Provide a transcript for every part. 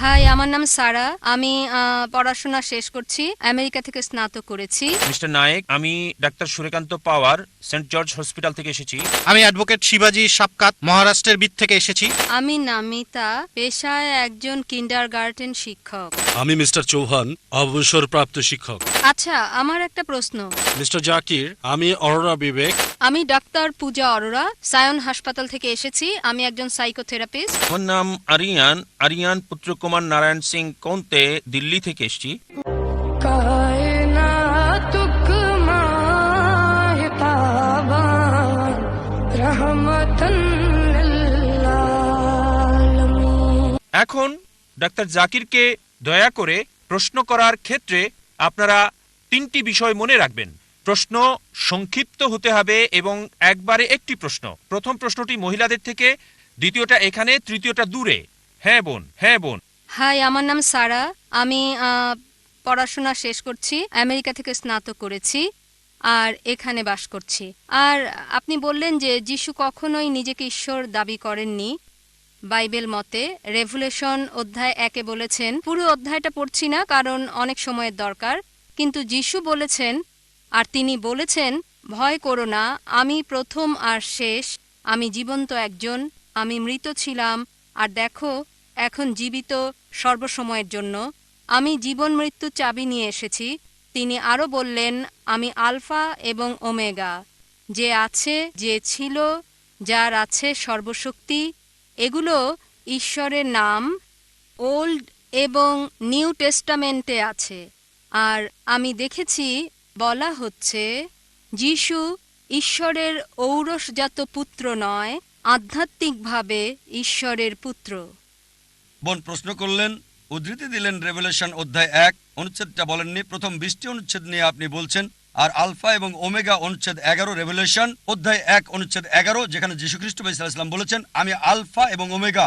High, আমার নাম সারা। আমি পড়াশোনা শেষ করছি। আমেরিকা থেকে স্নাতক করেছি। মিস্টার নায়েক, আমি ডাক্তার সুরেকান্ত পাওয়ার সেন্ট জর্জ হসপিটাল থেকে এসেছি। আমি অ্যাডভোকেট শিবাজি সাপকাত মহারাষ্ট্রের বিদ থেকে এসেছি। আমি নামিতা, পেশায় একজন কিন্ডারগার্টেন শিক্ষক। আমি মিস্টার চৌহান, অবসরপ্রাপ্ত শিক্ষক। আচ্ছা, আমার একটা প্রশ্ন। মিস্টার জাকির, আমি অরোরা বিবেক। আমি ডাক্তার পূজা অরোরা, সায়ন হাসপাতাল থেকে এসেছি। আমি একজন সাইকোথেরাপিস্ট। আমার নাম আরিয়ান আরিয়ান পুত্রকুমার নারায়ণ সিং কোন্তে, দিল্লি থেকে এসেছি। এখন ডাক্তার জাকিরকে দয়া করে প্রশ্ন করার ক্ষেত্রে আপনারা তিনটি বিষয় মনে রাখবেন। প্রশ্ন সংক্ষিপ্ত হতে হবে এবং একবারে একটি প্রশ্ন। প্রথম প্রশ্নটি মহিলাদের থেকে, দ্বিতীয়টা এখানে, তৃতীয়টা দূরে। হ্যাঁ বোন, হ্যাঁ বোন। হাই, আমার নাম সারা। আমি পড়াশোনা শেষ করছি। আমেরিকা থেকে স্নাতক করেছি আর এখানে বাস করছি। আর আপনি বললেন যে যিশু কখনোই নিজেকে ঈশ্বর দাবি করেননি। বাইবেল মতে রেভুলেশন অধ্যায় 1-এ বলেছেন, পুরো অধ্যায়টা পড়ছি না কারণ অনেক সময়ের দরকার, কিন্তু যিশু বলেছেন, আর তিনি বলেছেন, ভয় করো না, আমি প্রথম আর শেষ, আমি জীবন্ত একজন, আমি মৃত ছিলাম আর দেখো এখন জীবিত সর্বসময়ের জন্য, আমি জীবন মৃত্যু চাবি নিয়ে এসেছি। তিনি আরও বললেন, আমি আলফা এবং ওমেগা, যে আছে, যে ছিল, যার আছে সর্বশক্তি। এগুলো ঈশ্বরের নাম, ওল্ড এবং নিউ টেস্টামেন্টে আছে। আর আমি দেখেছি বলা হচ্ছে যিশু ঈশ্বরের ঔরসজাত পুত্র নয়, আধ্যাত্মিকভাবে ঈশ্বরের পুত্র। বোন প্রশ্ন করলেন, উদ্ধৃতি দিলেন রেভেলেশন অধ্যায় 1 অনুচ্ছেদটা বলেননি। প্রথম 20টি অনুচ্ছেদ নিয়ে আপনি বলছেন। আর আলফা এবং ওমেগা অনুচ্ছেদ 11, রেভেলেশন অধ্যায় 1 অনুচ্ছেদ 11, যেখানে যীশুখ্রিস্ট ভাই সাল্লাল্লাহু আলাইহি সাল্লাম বলেছেন, আমি আলফা এবং ওমেগা।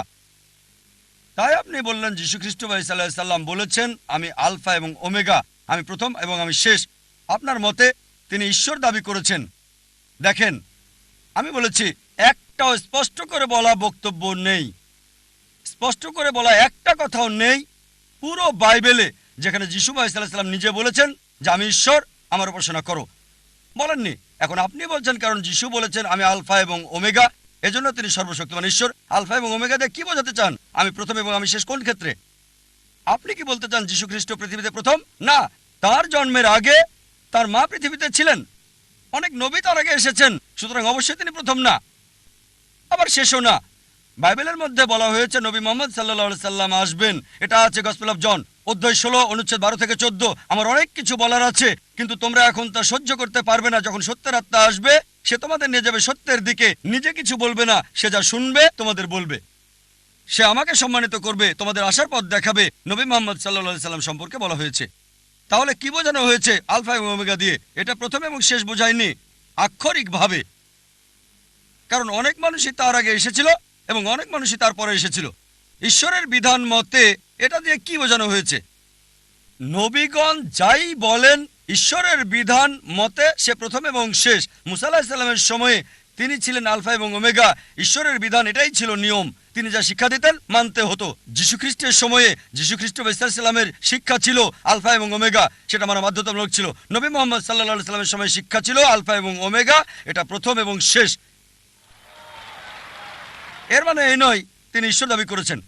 তাই আপনি বললেন যীশুখ্রিস্ট ভাই সাল্লাল্লাহু আলাইহি সাল্লাম বলেছেন, আমি আলফা এবং ওমেগা, আমি প্রথম এবং আমি শেষ। আপনার মতে তিনি ঈশ্বর দাবি করেছেন। দেখেন, আমি বলেছি একটাও স্পষ্ট করে বলা বক্তব্য নেই, স্পষ্ট করে বলা একটা কথাও নেই পুরো বাইবেলে যেখানে যিশু ভাই সাল্লাল্লাহু আলাইহি সাল্লাম নিজে বলেছেন যে আমি ঈশ্বর, আমার উপাসনা করো। বলেননি। এখন আপনি বলছেন কারণ যিশু বলেছেন আমি আলফা এবং ওমেগা, এজন্য তিনি সর্বশক্তিমান ঈশ্বর। আলফা এবং ওমেগা দিয়ে কি বোঝাতে চান? আমি প্রথম এবং আমি শেষ কোন ক্ষেত্রে? আপনি কি বলতে চান যিশু খ্রিস্ট পৃথিবীতে প্রথম? না, তার জন্মের আগে তার মা পৃথিবীতে ছিলেন। অনেক নবী তার আগে এসেছেন, সুতরাং অবশ্যই তিনি প্রথম না, আবার শেষও না। বাইবেলের মধ্যে বলা হয়েছে নবী মুহাম্মদ সাল্লাল্লাহু আলাইহি সাল্লাম আসবেন। এটা আছে গসপেল অফ জন অধ্যায় 16 অনুচ্ছেদ 12 থেকে 14। আমার অনেক কিছু বলার আছে, কিন্তু তোমরা এখন তা সহ্য করতে পারবে না। যখন সত্যের আত্মা আসবে, সে তোমাদের নিয়ে যাবে সত্যের দিকে। নিজে কিছু বলবে না, সে যা শুনবে তোমাদের বলবে। সে আমাকে সম্মানিত করবে, তোমাদের আসার পথ দেখাবে। নবী মুহাম্মদ সাল্লাল্লাহু আলাইহি সাল্লাম সম্পর্কে বলা হয়েছে। তাহলে কি বোঝানো হয়েছে আলফা এবং ওমেগা দিয়ে? এটা প্রথম এবং শেষ বোঝায়নি আক্ষরিকভাবে, কারণ অনেক মানুষই তার আগে এসেছিল এবং অনেক মানুষই তারপরে এসেছিল। ঈশ্বরের বিধান মতে এটা দিয়ে কি বোঝানো হয়েছে? নবীগণ যাই বলেন ঈশ্বরের বিধান মতে সে প্রথম এবং শেষ। মুসা আলাইহিস সালামের সময়ে তিনি ছিলেন আলফা এবং ওমেগা। ঈশ্বরের বিধান এটাই ছিল নিয়ম, তিনি যা শিক্ষা দিতেন মানতে হতো। যীশুখ্রিস্টের সময়ে যীশুখ্রিস্ট সাল্লামের শিক্ষা ছিল আলফা এবং ওমেগা, সেটা মানা বাধ্যতামূলক ছিল। নবী মুহাম্মদ সাল্লাল্লাহু আলাইহি সাল্লামের সময় শিক্ষা ছিল আলফা এবং ওমেগা, এটা প্রথম এবং শেষ। এর মানে এই নয় তিনি ঈশ্বর দাবি করেছেন।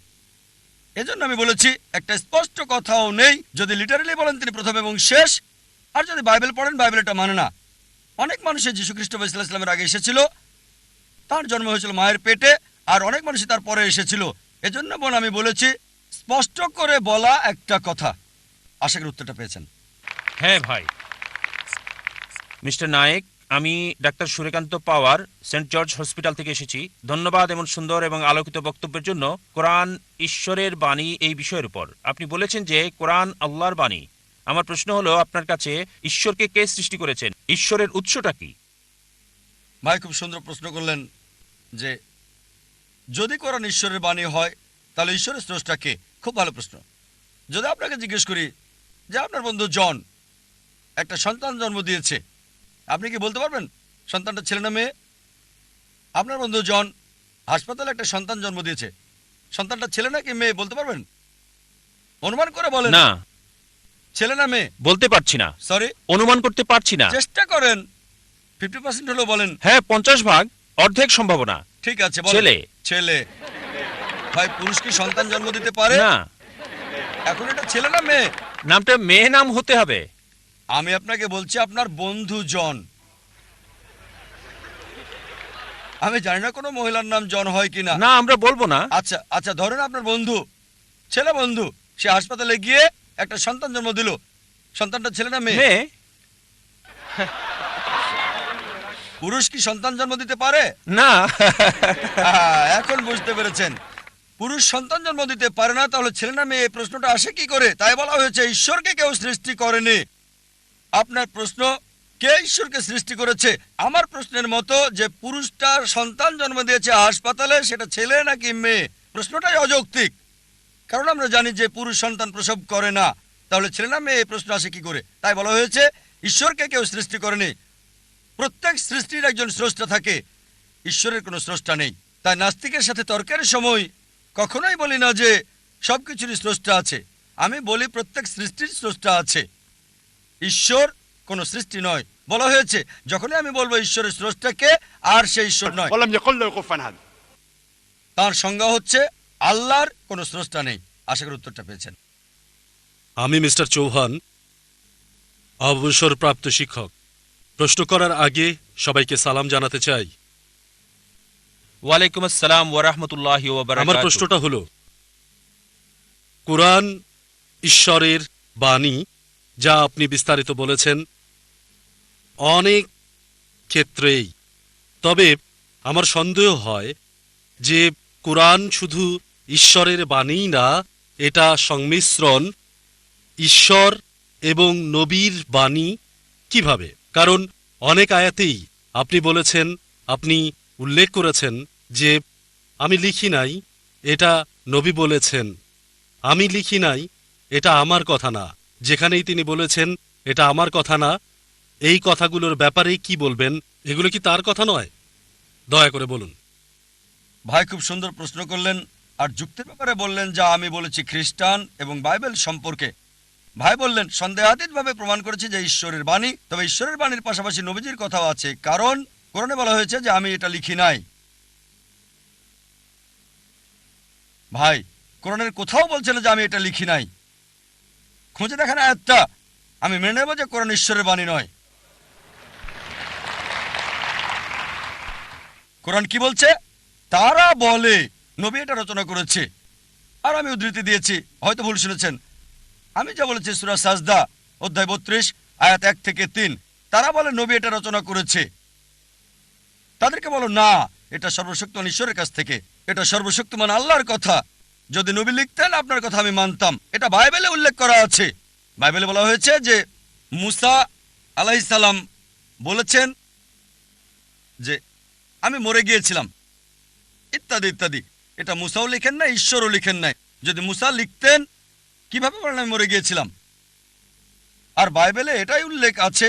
এজন্য আমি বলেছি একটা স্পষ্ট কথাও নেই। যদি লিটারালি বলেন তিনি প্রথম এবং শেষ, আর যদি বাইবেল পড়েন বাইবেল এটা মানে না। অনেক মানুষের যীশু খ্রিস্ট ইসলামের আগে এসেছিল, তার জন্ম হয়েছিল মায়ের পেটে, আর অনেক মানুষই তার পরে এসেছিল। এজন্য বোন আমি বলেছি স্পষ্ট করে বলা একটা কথা। আশা করি উত্তরটা পেয়েছেন। হ্যাঁ ভাই। মিস্টার নায়েক, আমি ডাক্তার সুরেকান্ত পাওয়ার সেন্ট জর্জ হসপিটাল থেকে এসেছি। ধন্যবাদ এমন সুন্দর এবং আলোকিত বক্তব্যের জন্য। কোরআন ঈশ্বরের বাণী এই বিষয়ের উপর আপনি বলেছেন যে কোরআন আল্লাহর বাণী। আমার প্রশ্ন হলো আপনার কাছে, ঈশ্বরকে কে সৃষ্টি করেছেন? ঈশ্বরের উৎসটা কি? ভাই খুব সুন্দর প্রশ্ন করলেন যে যদি কোরআন ঈশ্বরের বাণী হয় তাহলে ঈশ্বরের স্রষ্টা কে? খুব ভালো প্রশ্ন। যদি আপনাকে জিজ্ঞেস করি যে আপনার বন্ধু জন একটা সন্তান জন্ম দিয়েছে, আপনি কি বলতে পারবেন সন্তানটা ছেলে না মেয়ে? আপনার বন্ধু জন হাসপাতালে একটা সন্তান জন্ম দিয়েছে, সন্তানটা ছেলে নাকি মেয়ে বলতে পারবেন? অনুমান করে বলেন। না, ছেলে না মেয়ে? বলতে পারছি না, সরি, অনুমান করতে পারছি না। চেষ্টা করেন, 50% হলেও বলেন। হ্যাঁ, 50 ভাগ, অর্ধেক সম্ভাবনা। ঠিক আছে, বলেন। ছেলে। ছেলে। ভাই, পুরুষ কি সন্তান জন্ম দিতে পারে? না, এখন এটা ছেলে না মেয়ে? নামটা মেয়ে নাম হতে হবে। আমি আপনাকে বলছি আপনার বন্ধু জন। আমি জানি না কোনো মহিলার নাম জন হয় কিনা। না, আমরা বলবো না। আচ্ছা আচ্ছা, ধরেন আপনার বন্ধু, ছেলে বন্ধু, সে হাসপাতালে গিয়ে একটা সন্তান জন্ম দিল। সন্তানটা ছেলে না মেয়ে? মেয়ে। পুরুষ কি সন্তান জন্ম দিতে পারে? না। এখন বুঝতে পেরেছেন, পুরুষ সন্তান জন্ম দিতে পারে না, তাহলে ছেলে না মেয়ে এই প্রশ্নটা আসে কি করে? তাই বলা হয়েছে ঈশ্বরকে কেউ সৃষ্টি করেনি। আপনার প্রশ্ন, কে ঈশ্বরকে সৃষ্টি করেছে? আমার প্রশ্নের মতো যে পুরুষটার সন্তান জন্ম দিয়েছে হাসপাতালে, সেটা ছেলে নাকি মেয়ে, প্রশ্নটাই অযৌক্তিক। কারণ আমরা জানি যে পুরুষ সন্তান প্রসব করে না, তাহলে ছেলে না মেয়ে এই প্রশ্ন আসে কি করে? তাই বলা হয়েছে ঈশ্বরকে কেউ সৃষ্টি করেনি। প্রত্যেক সৃষ্টির একজন স্রষ্টা থাকে, ঈশ্বরের কোনো স্রষ্টা নেই। তাই নাস্তিকের সাথে তর্কের সময় কখনোই বলি না যে সবকিছুরই স্রষ্টা আছে। আমি বলি প্রত্যেক সৃষ্টির স্রষ্টা আছে, ঈশ্বর কোনো সৃষ্টি নয়। বলা হয়েছে যখনই আমি বলবো ঈশ্বরের স্রষ্টাকে, আর সে ঈশ্বর নয়। ولم يقل له كفوا أحد. তার সংজ্ঞা হচ্ছে আল্লাহর কোনো স্রষ্টা নেই। আশা করি উত্তরটা পেয়েছেন। আমি মিস্টার চৌহান, অবসরপ্রাপ্ত শিক্ষক। প্রশ্ন করার আগে সবাইকে সালাম জানাতে চাই। ওয়ালাইকুম আসসালাম ওয়া রাহমাতুল্লাহি ওয়া আমার বারাকাতুহু। প্রশ্নটা হলো, কুরআন ঈশ্বরের বাণী, যা আপনি বিস্তারিত বলেছেন অনেক ক্ষেত্রেই। তবে আমার সন্দেহ হয় যে কুরআন শুধু ঈশ্বরের বাণী না, এটা সংমিশ্রণ ঈশ্বর এবং নবীর বাণী। কিভাবে? কারণ অনেক আয়াতেই আপনি বলেছেন, আপনি উল্লেখ করেছেন যে আমি লিখি নাই, এটা নবী বলেছেন। আমি লিখি নাই, এটা আমার কথা না। যেখানেই তিনি বলেছেন এটা আমার কথা না, এই কথাগুলোর ব্যাপারে কি বলবেন? এগুলো কি তার কথা নয়? দয়া করে বলুন। ভাই খুব সুন্দর প্রশ্ন করলেন, আর যুক্তির ব্যাপারে বললেন যা আমি বলেছি খ্রিস্টান এবং বাইবেল সম্পর্কে। ভাই বললেন সন্দেহাতীতভাবে প্রমাণ করেছি যে ঈশ্বরের বাণী, তবে ঈশ্বরের বাণীর পাশাপাশি নবীজির কথাও আছে, কারণ কোরআনে বলা হয়েছে যে আমি এটা লিখি নাই। ভাই, কোরআনের কোথাও বলছে না যে আমি এটা লিখি নাই। খুঁজে দেখেন আয়াতটা, আমি মেনে নেব যে কোরআন ঈশ্বরের বাণী নয়। কোরআন কি বলছে? তারা বলে নবী এটা রচনা করেছে। আর আমি উদ্ধৃতি দিয়েছি, হয়তো ভুল শুনেছেন। আমি যা বলেছি সূরা সাজদা অধ্যায় 32 আয়াত 1 থেকে 3, তারা বলে নবী এটা রচনা করেছে। তাদেরকে বলো না, এটা সর্বশক্তিমান ঈশ্বরের কাছ থেকে, এটা সর্বশক্তিমান আল্লাহর কথা। যদি নবী লিখতেন আপনার কথা আমি মানতাম। এটা বাইবেলে উল্লেখ করা আছে। বাইবেলে বলা হয়েছে যে মুসা আলাইহিস সালাম বলেছেন যে আমি মরে গিয়েছিলাম, ইত্যাদি ইত্যাদি। এটা মুসাও লিখেন না, ঈশ্বরও লিখেন নাই। যদি মুসা লিখতেন কিভাবে বলেন আমি মরে গিয়েছিলাম? আর বাইবেলে এটাই উল্লেখ আছে,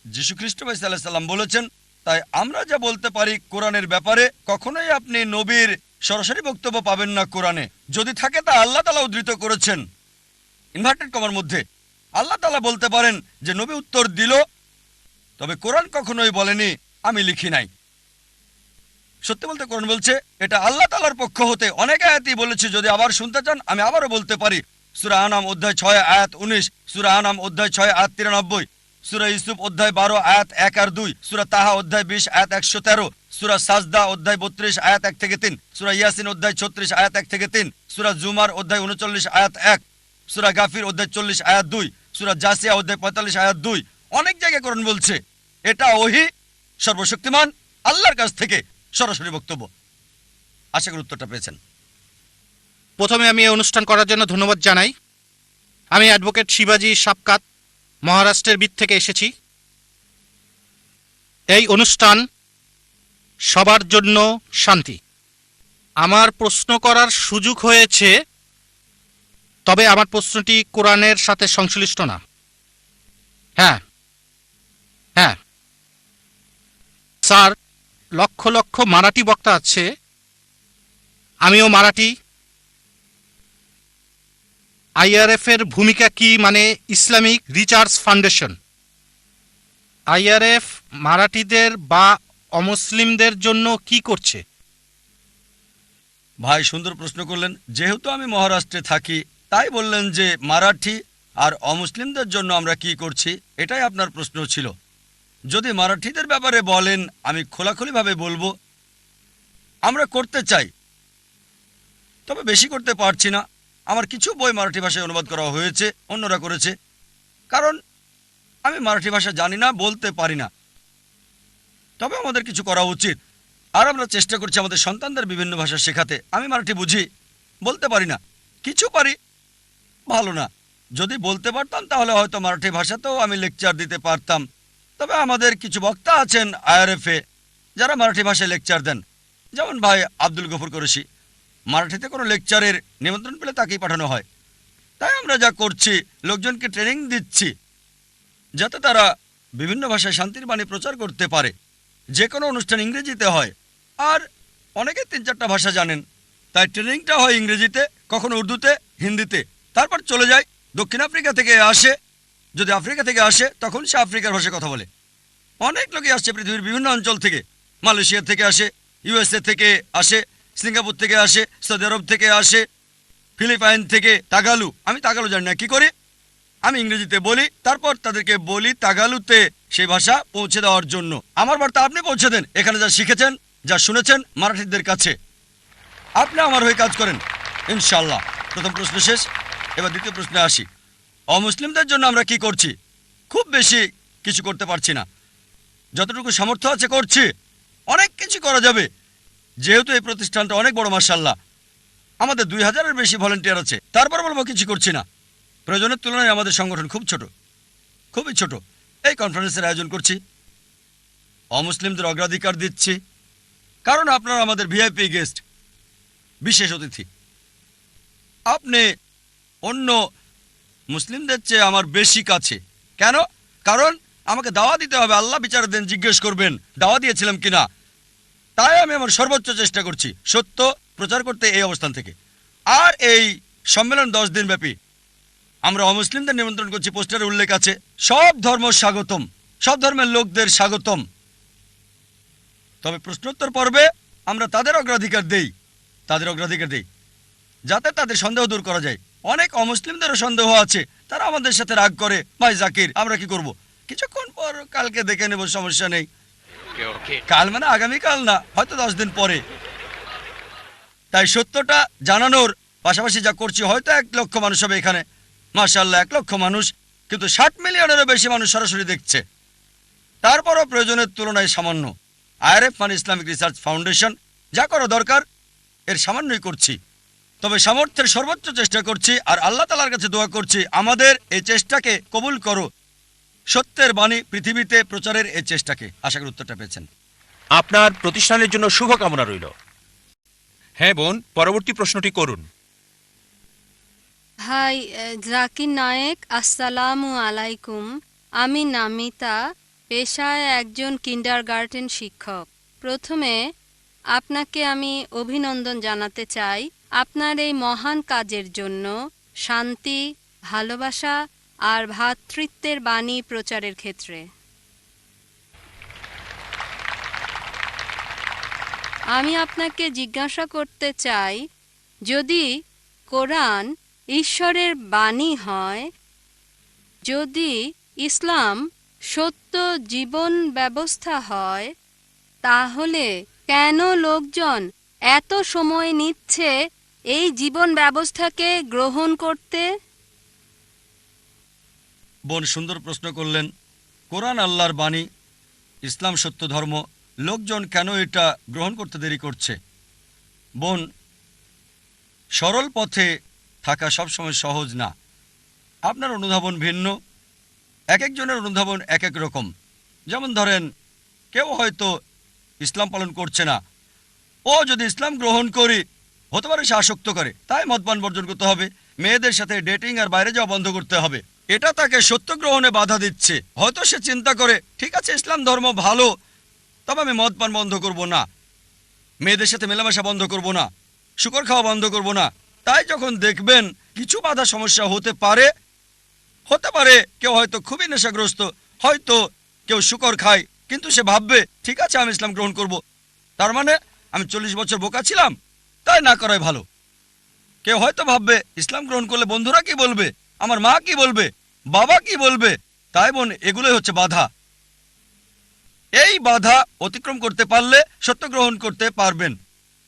যীশু খ্রিস্ট ভাই সাল্লাল্লাহু আলাইহি সাল্লাম বলেছেন। তাই আমরা যা বলতে পারি কোরআনের ব্যাপারে, কখনোই আপনি নবীর সরাসরি বক্তব্য পাবেন না কোরআনে। যদি থাকে তা আল্লাহ তাআলা উদ্ধৃত করেছেন ইনভার্টেড কমার মধ্যে। আল্লাহ তাআলা বলতে পারেন যে নবী উত্তর দিল, তবে কোরআন কখনোই বলেনি আমি লিখি নাই। সত্যি বলতে কোরআন বলছে এটা আল্লাহ তাআলার পক্ষ হতে। অনেক আয়াতই বলেছি, যদি আবার শুনতে চান আমি আবারও বলতে পারি। সূরা আনাম অধ্যায় 6 আয়াত 19, সূরা আনাম অধ্যায় 6 আয়াত 93, সূরা ইউসুফ অধ্যায় 12 আয়াত 1 আর 2, সূরা তাহা অধ্যায় 20 আয়াত 113, সূরা সাজদা অধ্যায় 32 আয়াত 1 থেকে 3, সূরা ইয়াসিন অধ্যায় 36 আয়াত 1 থেকে 3, সূরা জুমার অধ্যায় 39 আয়াত 1, সূরা গাফির অধ্যায় 40 আয়াত 2, সূরা জাসিয়া অধ্যায় 45 আয়াত 2। অনেক জায়গায় কোরআন বলছে এটা ওহী সর্বশক্তিমান আল্লাহর কাছ থেকে সরাসরি বক্তব্য। আশা করি উত্তরটা পেয়েছেন। প্রথমে আমি এই অনুষ্ঠান করার জন্য ধন্যবাদ জানাই। আমি অ্যাডভোকেট শিবাজি সাপকাত, মহারাষ্ট্রের বিদ থেকে এসেছি। এই অনুষ্ঠান সবার জন্য শান্তি। আমার প্রশ্ন করার সুযোগ হয়েছে, তবে আমার প্রশ্নটি কোরআনের সাথে সংশ্লিষ্ট না। হ্যাঁ হ্যাঁ স্যার, লক্ষ লক্ষ মারাঠি বক্তা আছে, আমিও মারাঠি। আইআরএফ এর ভূমিকা কি, মানে ইসলামিক রিসার্চ ফাউন্ডেশন? আইআরএফ মারাঠিদের বা অমুসলিমদের জন্য কি করছে? ভাই সুন্দর প্রশ্ন করলেন। যেহেতু আমি মহারাষ্ট্রে থাকি তাই বললেন যে মারাঠি আর অমুসলিমদের জন্য আমরা কি করছি, এটাই আপনার প্রশ্ন ছিল। যদি মারাঠিদের ব্যাপারে বলেন আমি খোলাখুলিভাবে বলবো আমরা করতে চাই, তবে বেশি করতে পারছি না। আমার কিছু বই মারাঠি ভাষায় অনুবাদ করা হয়েছে, অন্যরা করেছে, কারণ আমি মারাঠি ভাষা জানি না, বলতে পারি না। তবে আমাদের কিছু করা উচিত, আর আমরা চেষ্টা করছি আমাদের সন্তানদের বিভিন্ন ভাষা শেখাতে। আমি মারাঠি বুঝি, বলতে পারি না, কিছু পারি, ভালো না। যদি বলতে পারতাম তাহলে হয়তো মারাঠি ভাষাতেও আমি লেকচার দিতে পারতাম। তবে আমাদের কিছু বক্তা আছেন আইআরএফে যারা মারাঠি ভাষায় লেকচার দেন, যেমন ভাই আব্দুল গফুর কুরেশি। মারাঠিতে কোনো লেকচারের নিমন্ত্রণ পেলে তাকেই পাঠানো হয়। তাই আমরা যা করছি, লোকজনকে ট্রেনিং দিচ্ছি যাতে তারা বিভিন্ন ভাষায় শান্তির বাণী প্রচার করতে পারে। যে কোনো অনুষ্ঠান ইংরেজিতে হয়, আর অনেকে 3-4টা ভাষা জানেন, তাই ট্রেনিংটা হয় ইংরেজিতে, কখনো উর্দুতে, হিন্দিতে। তারপর চলে যায় দক্ষিণ আফ্রিকা থেকে আসে, যদি আফ্রিকা থেকে আসে তখন সে আফ্রিকার ভাষায় কথা বলে। অনেক লোকই আসছে পৃথিবীর বিভিন্ন অঞ্চল থেকে, মালয়েশিয়া থেকে আসে, ইউএসএ থেকে আসে, সিঙ্গাপুর থেকে আসে, সৌদি আরব থেকে আসে, ফিলিপাইন থেকে। তাগালু, আমি তাগালু জানি না, কি করি? আমি ইংরেজিতে বলি, তারপর তাদেরকে বলি তাগালুতে সেই ভাষা পৌঁছে দেওয়ার জন্য। আমার বার্তা আপনি পৌঁছে দেন, এখানে যা শিখেছেন, যা শুনেছেন মারাঠিদের কাছে, আপনি আমার হয়ে কাজ করেন ইনশাল্লাহ। প্রথম প্রশ্ন শেষ, এবার দ্বিতীয় প্রশ্নে আসি। অমুসলিমদের জন্য আমরা কি করছি? খুব বেশি কিছু করতে পারছি না, যতটুকু সামর্থ্য আছে করছি। অনেক কিছু করা যাবে, যেহেতু এই প্রতিষ্ঠানটা অনেক বড়, মাশাআল্লাহ আমাদের 2000-এর বেশি ভলেন্টিয়ার আছে। তারপর বলবো কিছু করছি না। প্রয়োজনের তুলনায় আমাদের সংগঠন খুব ছোট, খুবই ছোট। এই কনফারেন্সের আয়োজন করছি, অমুসলিমদের অগ্রাধিকার দিচ্ছি, কারণ আপনারা আমাদের ভিআইপি গেস্ট, বিশেষ অতিথি। আপনি অন্য মুসলিমদের চেয়ে আমার বেশি কাছে। কেন? কারণ আমাকে দাওয়া দিতে হবে, আল্লাহ বিচার দেন, জিজ্ঞেস করবেন দাওয়া দিয়েছিলাম কিনা। তাই আমি আমার সর্বোচ্চ চেষ্টা করছি সত্য প্রচার করতে এই অবস্থান থেকে। আর এই সম্মেলন 10 দিন ব্যাপী। আমরা অমুসলিমদের নিমন্ত্রণ করছি, পোস্টারে উল্লেখ আছে সব ধর্ম স্বাগতম, সব ধর্মের লোকদের স্বাগতম। তবে প্রশ্নোত্তর পর্বে আমরা তাদের অগ্রাধিকার দেই, যাতে তাদের সন্দেহ দূর করা যায়। অনেক অমুসলিমদেরও সন্দেহ আছে, তারা আমাদের সাথে রাগ করে, ভাই জাকির আমরা কি করব? কিছুক্ষণ পর কালকে দেখে নেব, সমস্যা নেই। কাল মানে আগামীকাল না, হয়তো 10 দিন পরে। তাই সত্যটা জানানোর পাশাপাশি যা করছি, হয়তো 1 লক্ষ মানুষ হবে এখানে, মাশাআল্লাহ 1 লক্ষ মানুষ, কিন্তু 60 মিলিয়নেরও বেশি মানুষ সরাসরি দেখছে। তারপরও প্রয়োজনের তুলনায় সামান্য। আইআরএফ মানে ইসলামিক রিসার্চ ফাউন্ডেশন, যা করা দরকার এর সামান্যই করছি। তবে সামর্থ্যের সর্বোচ্চ চেষ্টা করছি, আর আল্লাহ তাআলার কাছে দোয়া করছি আমাদের এই চেষ্টাকে কবুল করো, সত্যের বাণী পৃথিবীতে প্রচারের এই চেষ্টাকে। আশা করি উত্তরটা পেয়েছেন। আপনার প্রতিষ্ঠানের জন্য শুভকামনা রইল। হ্যাঁ বোন, পরবর্তী প্রশ্নটি করুন। হাই জাকির নায়েক, আসসালামু আলাইকুম। আমি নামিতা, পেশায় একজন কিন্ডারগার্টেন শিক্ষক। প্রথমে আপনাকে আমি অভিনন্দন জানাতে চাই আপনার এই মহান কাজের জন্য, শান্তি, ভালোবাসা আর ভ্রাতৃত্বের বাণী প্রচারের ক্ষেত্রে। আমি আপনাকে জিজ্ঞাসা করতে চাই, যদি কোরআন ঈশ্বরের বাণী হয়, যদি ইসলাম সত্য জীবন ব্যবস্থা হয়, তাহলে কেন লোকজন এত সময় নিচ্ছে এই জীবন ব্যবস্থাকে গ্রহণ করতে? বোন সুন্দর প্রশ্ন করলেন। কোরআন আল্লাহর বাণী, ইসলাম সত্য ধর্ম, লোকজন কেন এটা গ্রহণ করতে দেরি করছে? বোন, সরল পথে থাকা সবসময় সহজ না। আপনার অনুধাবন ভিন্ন, এক একজনের অনুধাবন এক এক রকম। যেমন ধরেন, কেউ হয়তো ইসলাম পালন করছে না, ও যদি ইসলাম গ্রহণ করি হতে পারে সে আসক্ত করে, তাই মদপান বর্জন করতে হবে, মেয়েদের সাথে ডেটিং আর বাইরে যাওয়া বন্ধ করতে হবে। এটা তাকে সত্য গ্রহণে বাধা দিচ্ছে। হয়তো সে চিন্তা করে, ঠিক আছে ইসলাম ধর্ম ভালো, তবে আমি মদপান বন্ধ করব না, মেয়েদের সাথে মেলামেশা বন্ধ করব না, শুকর খাওয়া বন্ধ করব না, তাই যখন দেখবেন কিছু বাধা সমস্যা হতে পারে কেউ হয়তো খুবই নেশাগ্রস্ত, হয়তো কেউ শুকর খায়, কিন্তু সে ভাববে ঠিক আছে আমি ইসলাম গ্রহণ করব, তার মানে আমি 40 বছর বোকা ছিলাম, তাই না করাই ভালো। কেউ হয়তো ভাববে ইসলাম গ্রহণ করলে বন্ধুরা কি বলবে, আমার মা কি বলবে, বাবা কি বলবে। তাই বোন, এগুলোই হচ্ছে বাধা। এই বাধা অতিক্রম করতে পারলে সত্য গ্রহণ করতে পারবেন।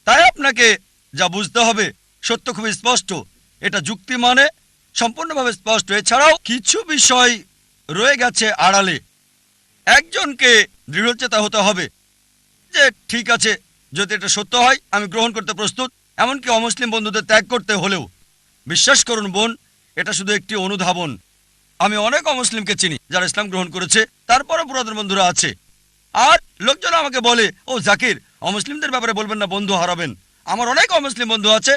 তাই আপনাকে যা বুঝতে হবে, সত্য খুবই স্পষ্ট, এটা যুক্তি মানে সম্পূর্ণভাবে স্পষ্ট। এছাড়াও কিছু বিষয় রয়ে গেছে আড়ালে। একজনকে দৃঢ়চেতা হতে হবে যে ঠিক আছে, যদি এটা সত্য হয় আমি গ্রহণ করতে প্রস্তুত, এমনকি অমুসলিম বন্ধুদের ত্যাগ করতে হলেও। বিশ্বাস করুন বোন, এটা শুধু একটি অনুধাবন। আমি অনেক অমুসলিমকে চিনি যারা ইসলাম গ্রহণ করেছে, তারপরও পুরাতন বন্ধুরা আছে। আর লোকজন আমাকে বলে, ও জাকির, অমুসলিমদের ব্যাপারে বলবেন না, বন্ধু হারাবেন। আমার অনেক অমুসলিম বন্ধু আছে,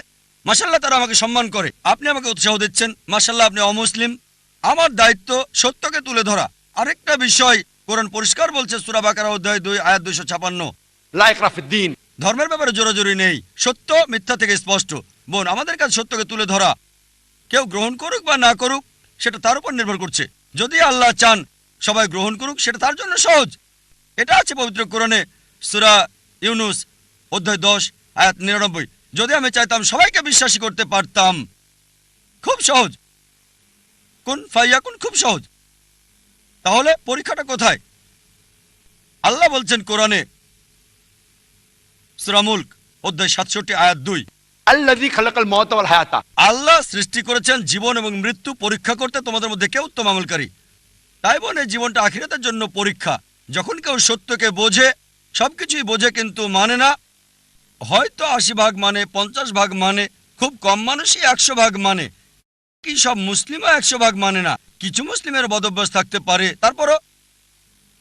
মাশাআল্লাহ, তারা আমাকে সম্মান করে। আপনি আমাকে উৎসাহ দিচ্ছেন, মাশাআল্লাহ, আপনি অমুসলিম। আমার দায়িত্ব সত্যকে তুলে ধরা। আরেকটা বিষয়, কোরআন পরিষ্কার বলছে, সূরা বাকারা অধ্যায় 2 আয়াত 256, লা ইকরাহা ফিদ্দীন। ধর্মের ব্যাপারে জোরাজুরি নেই, সত্য মিথ্যা থেকে স্পষ্ট। বোন, আমাদের কাছে সত্যকে তুলে ধরা। কেউ গ্রহণ করুক বা না করুক সেটা তার উপর নির্ভর করছে। যদি আল্লাহ চান সবাই গ্রহণ করুক, সেটা তার জন্য সহজ। এটা আছে পবিত্র কোরআনে, সূরা ইউনুস অধ্যায় 10 আয়াত 99। যদি আমি চাইতাম সবাইকে বিশ্বাসী করতে পারতাম, খুব সহজ, কুন ফায়াকুন, খুব সহজ। তাহলে পরীক্ষাটা কোথায়? আল্লাহ বলছেন কোরআনে, সূরা মুলক অধ্যায় 67 আয়াত 2, আল্লাযী খালাকাল মাউতা ওয়াল হায়াতা। আল্লাহ সৃষ্টি করেছেন জীবন এবং মৃত্যু পরীক্ষা করতে তোমাদের মধ্যে কে উত্তম আমলকারী। তাই বোন, এই জীবনটা আখিরাতের জন্য পরীক্ষা। যখন কেউ সত্যকে বোঝে, সবকিছুই বোঝে কিন্তু মানে না, হয়তো 80 ভাগ মানে, 50 ভাগ মানে, খুব কম মানুষই 100 ভাগ মানে, কি সব মুসলিমও 100 ভাগ মানে না। কিছু মুসলিমের বদভ্যাস থাকতে পারে, তারপরও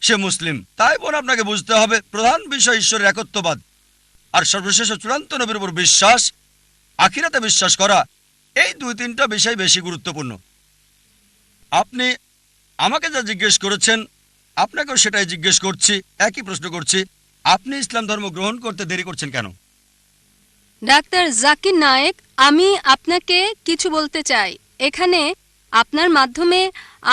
সে মুসলিম। তাই বোন, আপনাকে বুঝতে হবে প্রধান বিষয় ঈশ্বরের একত্ববাদ, আর সর্বশেষ চূড়ান্ত নবীর উপর বিশ্বাস, আখিরাতে বিশ্বাস করা। এই 2-3টা বিষয় বেশি গুরুত্বপূর্ণ। আপনি আমাকে যা জিজ্ঞেস করেছেন, আপনাকেও সেটাই জিজ্ঞেস করছি, একই প্রশ্ন করছি। আপনি ইসলাম ধর্ম গ্রহণ করতে দেরি করছেন কেন? ডাক্তার জাকির নায়েক, আমি আপনাকে কিছু বলতে চাই। এখানে আপনার মাধ্যমে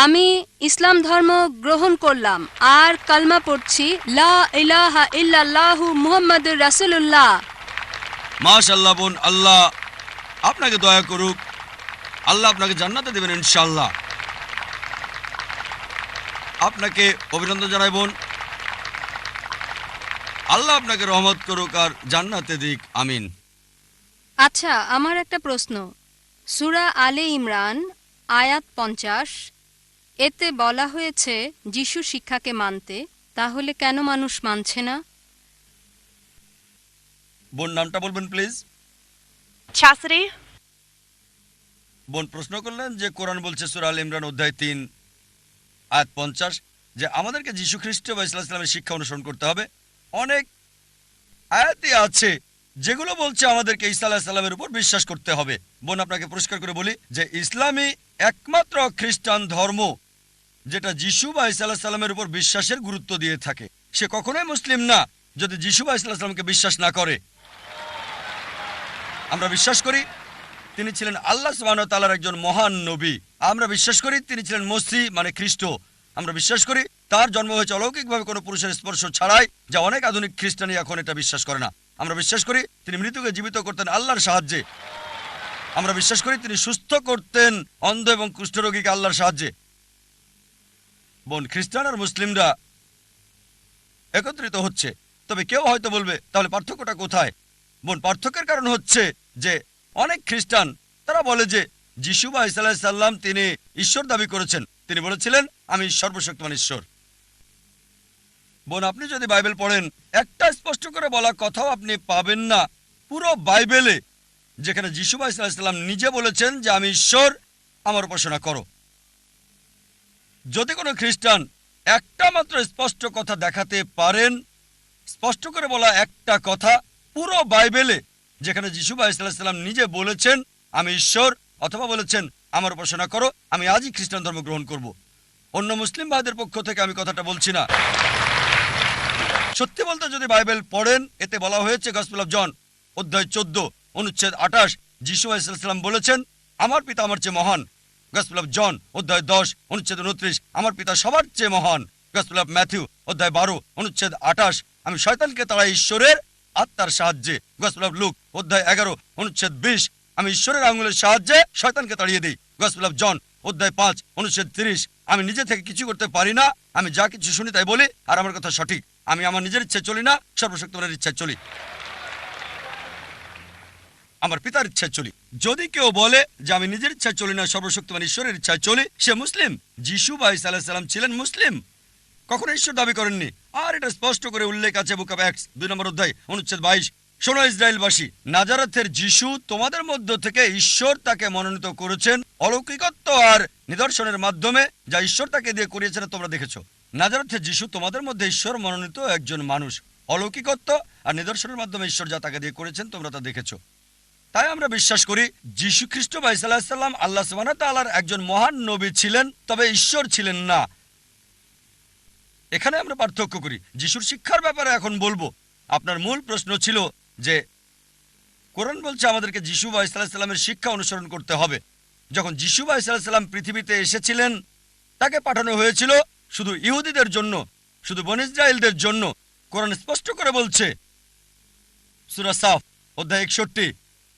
আমি ইসলাম ধর্ম গ্রহণ করলাম আর কালমা পড়ছি, লা ইলাহা ইল্লাল্লাহু মুহাম্মাদুর রাসূলুল্লাহ। মাশাআল্লাহ বোন, আল্লাহ আপনাকে দয়া করুক, আল্লাহ আপনাকে জান্নাতে দেবেন ইনশাআল্লাহ। আপনাকে অভিনন্দন জানাই বোন, আল্লাহ আপনাকে রহমত করুক আর জান্নাতে দিক, আমিন। আচ্ছা, আমার একটা প্রশ্ন। সূরা আলে ইমরান আয়াত 50, এতে বলা হয়েছে যিশু শিক্ষাকে মানতে, তাহলে কেন মানুষ মানছে না? বোন নামটা বলবেন প্লিজ। Chastity. বোন প্রশ্ন করলেন যে কোরআন বলছে সূরা আল ইমরান অধ্যায় 3 আয়াত 50 যে আমাদেরকে যীশু খ্রিস্ট বা ইসলামের শিক্ষা অনুসরণ করতে হবে। অনেক আয়াতই আছে যেগুলো বলছে আমাদেরকে ঈসা আলাইহিস সালামের উপর বিশ্বাস করতে হবে। বোন, আপনাকে পরিষ্কার করে বলি যে ইসলামই একমাত্র খ্রিস্টান ধর্ম যেটা যীশু বা ঈসা আলাইহিস সালামের উপর বিশ্বাসের গুরুত্ব দিয়ে থাকে। সে কখনোই মুসলিম না যদি যীশু বা ঈসা আলাইহিস সালামকে বিশ্বাস না করে। আমরা বিশ্বাস করি তিনি ছিলেন আল্লাহ সুবহানাহু ওয়া তাআলার একজন মহান নবী। আমরা বিশ্বাস করি তিনি ছিলেন মসিহ মানে খ্রিস্ট। আমরা বিশ্বাস করি তার জন্ম হয়েছে অলৌকিকভাবে কোনো পুরুষের স্পর্শ ছাড়াই, যা অনেক আধুনিক খ্রিস্টানি এখন এটা বিশ্বাস করে না। আমরা বিশ্বাস করি তিনি মৃতকে জীবিত করতেন আল্লাহর সাহায্যে। আমরা বিশ্বাস করি তিনি সুস্থ করতেন অন্ধ এবং কুষ্ঠরোগীকে আল্লাহর সাহায্যে। বোন, খ্রিস্টান আর মুসলিমরা একত্রিত হচ্ছে, তবে কেউ হয়তো বলবে তাহলে পার্থক্যটা কোথায়? বোন, পার্থক্যের কারণ হচ্ছে যে অনেক খ্রিস্টান তারা বলে যে যিশু বা ঈসা আলাইহিস সালাম তিনি ঈশ্বর দাবি করেছেন, তিনি বলেছিলেন আমি সর্বশক্তিমান ঈশ্বর। বোন, আপনি যদি বাইবেল পড়েন একটা স্পষ্ট করে বলা কথাও আপনি পাবেন না পুরো বাইবেলে যেখানে যিশু বা ঈসা আলাইহিস সালাম নিজে বলেছেন যে আমি ঈশ্বর, আমার উপাসনা করো। যদি কোনো খ্রিস্টান একটা মাত্র স্পষ্ট কথা দেখাতে পারেন, স্পষ্ট করে বলা একটা কথা পুরো বাইবেলে যেখানে যিশু বা ঈসা আলাইহিস সালাম নিজে বলেছেন আমি ঈশ্বর, অথবা বলেছেন আমার উপাসনা করো, আমি আজই খ্রিস্টান ধর্ম গ্রহণ করব। অন্য মুসলিম ভাইদের পক্ষ থেকে আমি কথাটা বলছি না। সত্যি বলতে যদি বাইবেল পড়েন, এতে বলা হয়েছে গসপেল অফ জন অধ্যায় 14 অনুচ্ছেদ 28 যিশু আলাইহিসসালাম বলেছেন আমার পিতা আমার চেয়ে মহান। গসপেল অফ জন অধ্যায় 10 অনুচ্ছেদ 29 আমার পিতা সবার চেয়ে মহান। গসপেল অফ ম্যাথিউ অধ্যায় 12 অনুচ্ছেদ 28 আমি শয়তানকে তাড়াই ঈশ্বরের আত্মার সাহায্যে। গসপেল অফ লুক অধ্যায় 11 অনুচ্ছেদ 20 আমি ঈশ্বরের আঙুলের সাহায্যে শয়তানকে তাড়িয়ে দিই। গসপেল অফ জন অধ্যায় 5 অনুচ্ছেদ 30 আমি নিজে থেকে কিছু করতে পারি না, আমি যা কিছু শুনি তাই বলি, আর আমার কথা সঠিক। আমি আমার নিজের ইচ্ছায় চলি না, সর্বশক্তিমানের ইচ্ছায় চলি, আমার পিতার ইচ্ছায় চলি। যদি কেউ বলে যে আমি নিজের ইচ্ছায় চলি না, সর্বশক্তিমান ঈশ্বরের ইচ্ছায় চলি, সে মুসলিম। যিশু ঈসা আলাইহিস সালাম ছিলেন মুসলিম, কখনো ঈশ্বর দাবি করেননি। আর এটা স্পষ্ট করে উল্লেখ আছে বুক অফ অ্যাক্টস 2 নম্বর অধ্যায় অনুচ্ছেদ 22 শোনো ইসরায়েলবাসী, নাজারেথের যিশু তোমাদের মধ্য থেকে ঈশ্বর তাকে মনোনীত করেছেন অলৌকিকত্ব আর নিদর্শনের মাধ্যমে, যা ঈশ্বর তাকে দিয়ে করিয়েছেন তোমরা দেখেছো। নাজারেথের যিশু তোমাদের মধ্যে ঈশ্বর মনোনীত একজন মানুষ, অলৌকিকত্ব আর নিদর্শনের মাধ্যমে ঈশ্বর যা তাকে দিয়ে করেছেন তোমরা তা দেখেছো। তাই আমরা বিশ্বাস করি যিশু খ্রিস্ট বা ঈসা আলাইহিস সালাম আল্লাহ সুবহানাহু ওয়া তাআলার একজন মহান নবী ছিলেন, তবে ঈশ্বর ছিলেন না। এখানে আমরা পার্থক্য করি। যিশুর শিক্ষার ব্যাপারে এখন বলবো। আপনার মূল প্রশ্ন ছিল যে কোরআন বলছে আমাদেরকে যিশু বা ঈসা আলাইহিস সালামের শিক্ষা অনুসরণ করতে হবে। যখন যিশু বা ঈসা আলাইহিস সালাম পৃথিবীতে এসেছিলেন, তাকে পাঠানো হয়েছিল শুধু ইহুদিদের জন্য, শুধু বনী ইসরায়েলদের জন্য। কোরআন স্পষ্ট করে বলছে সূরা সাফ অধ্যায় 61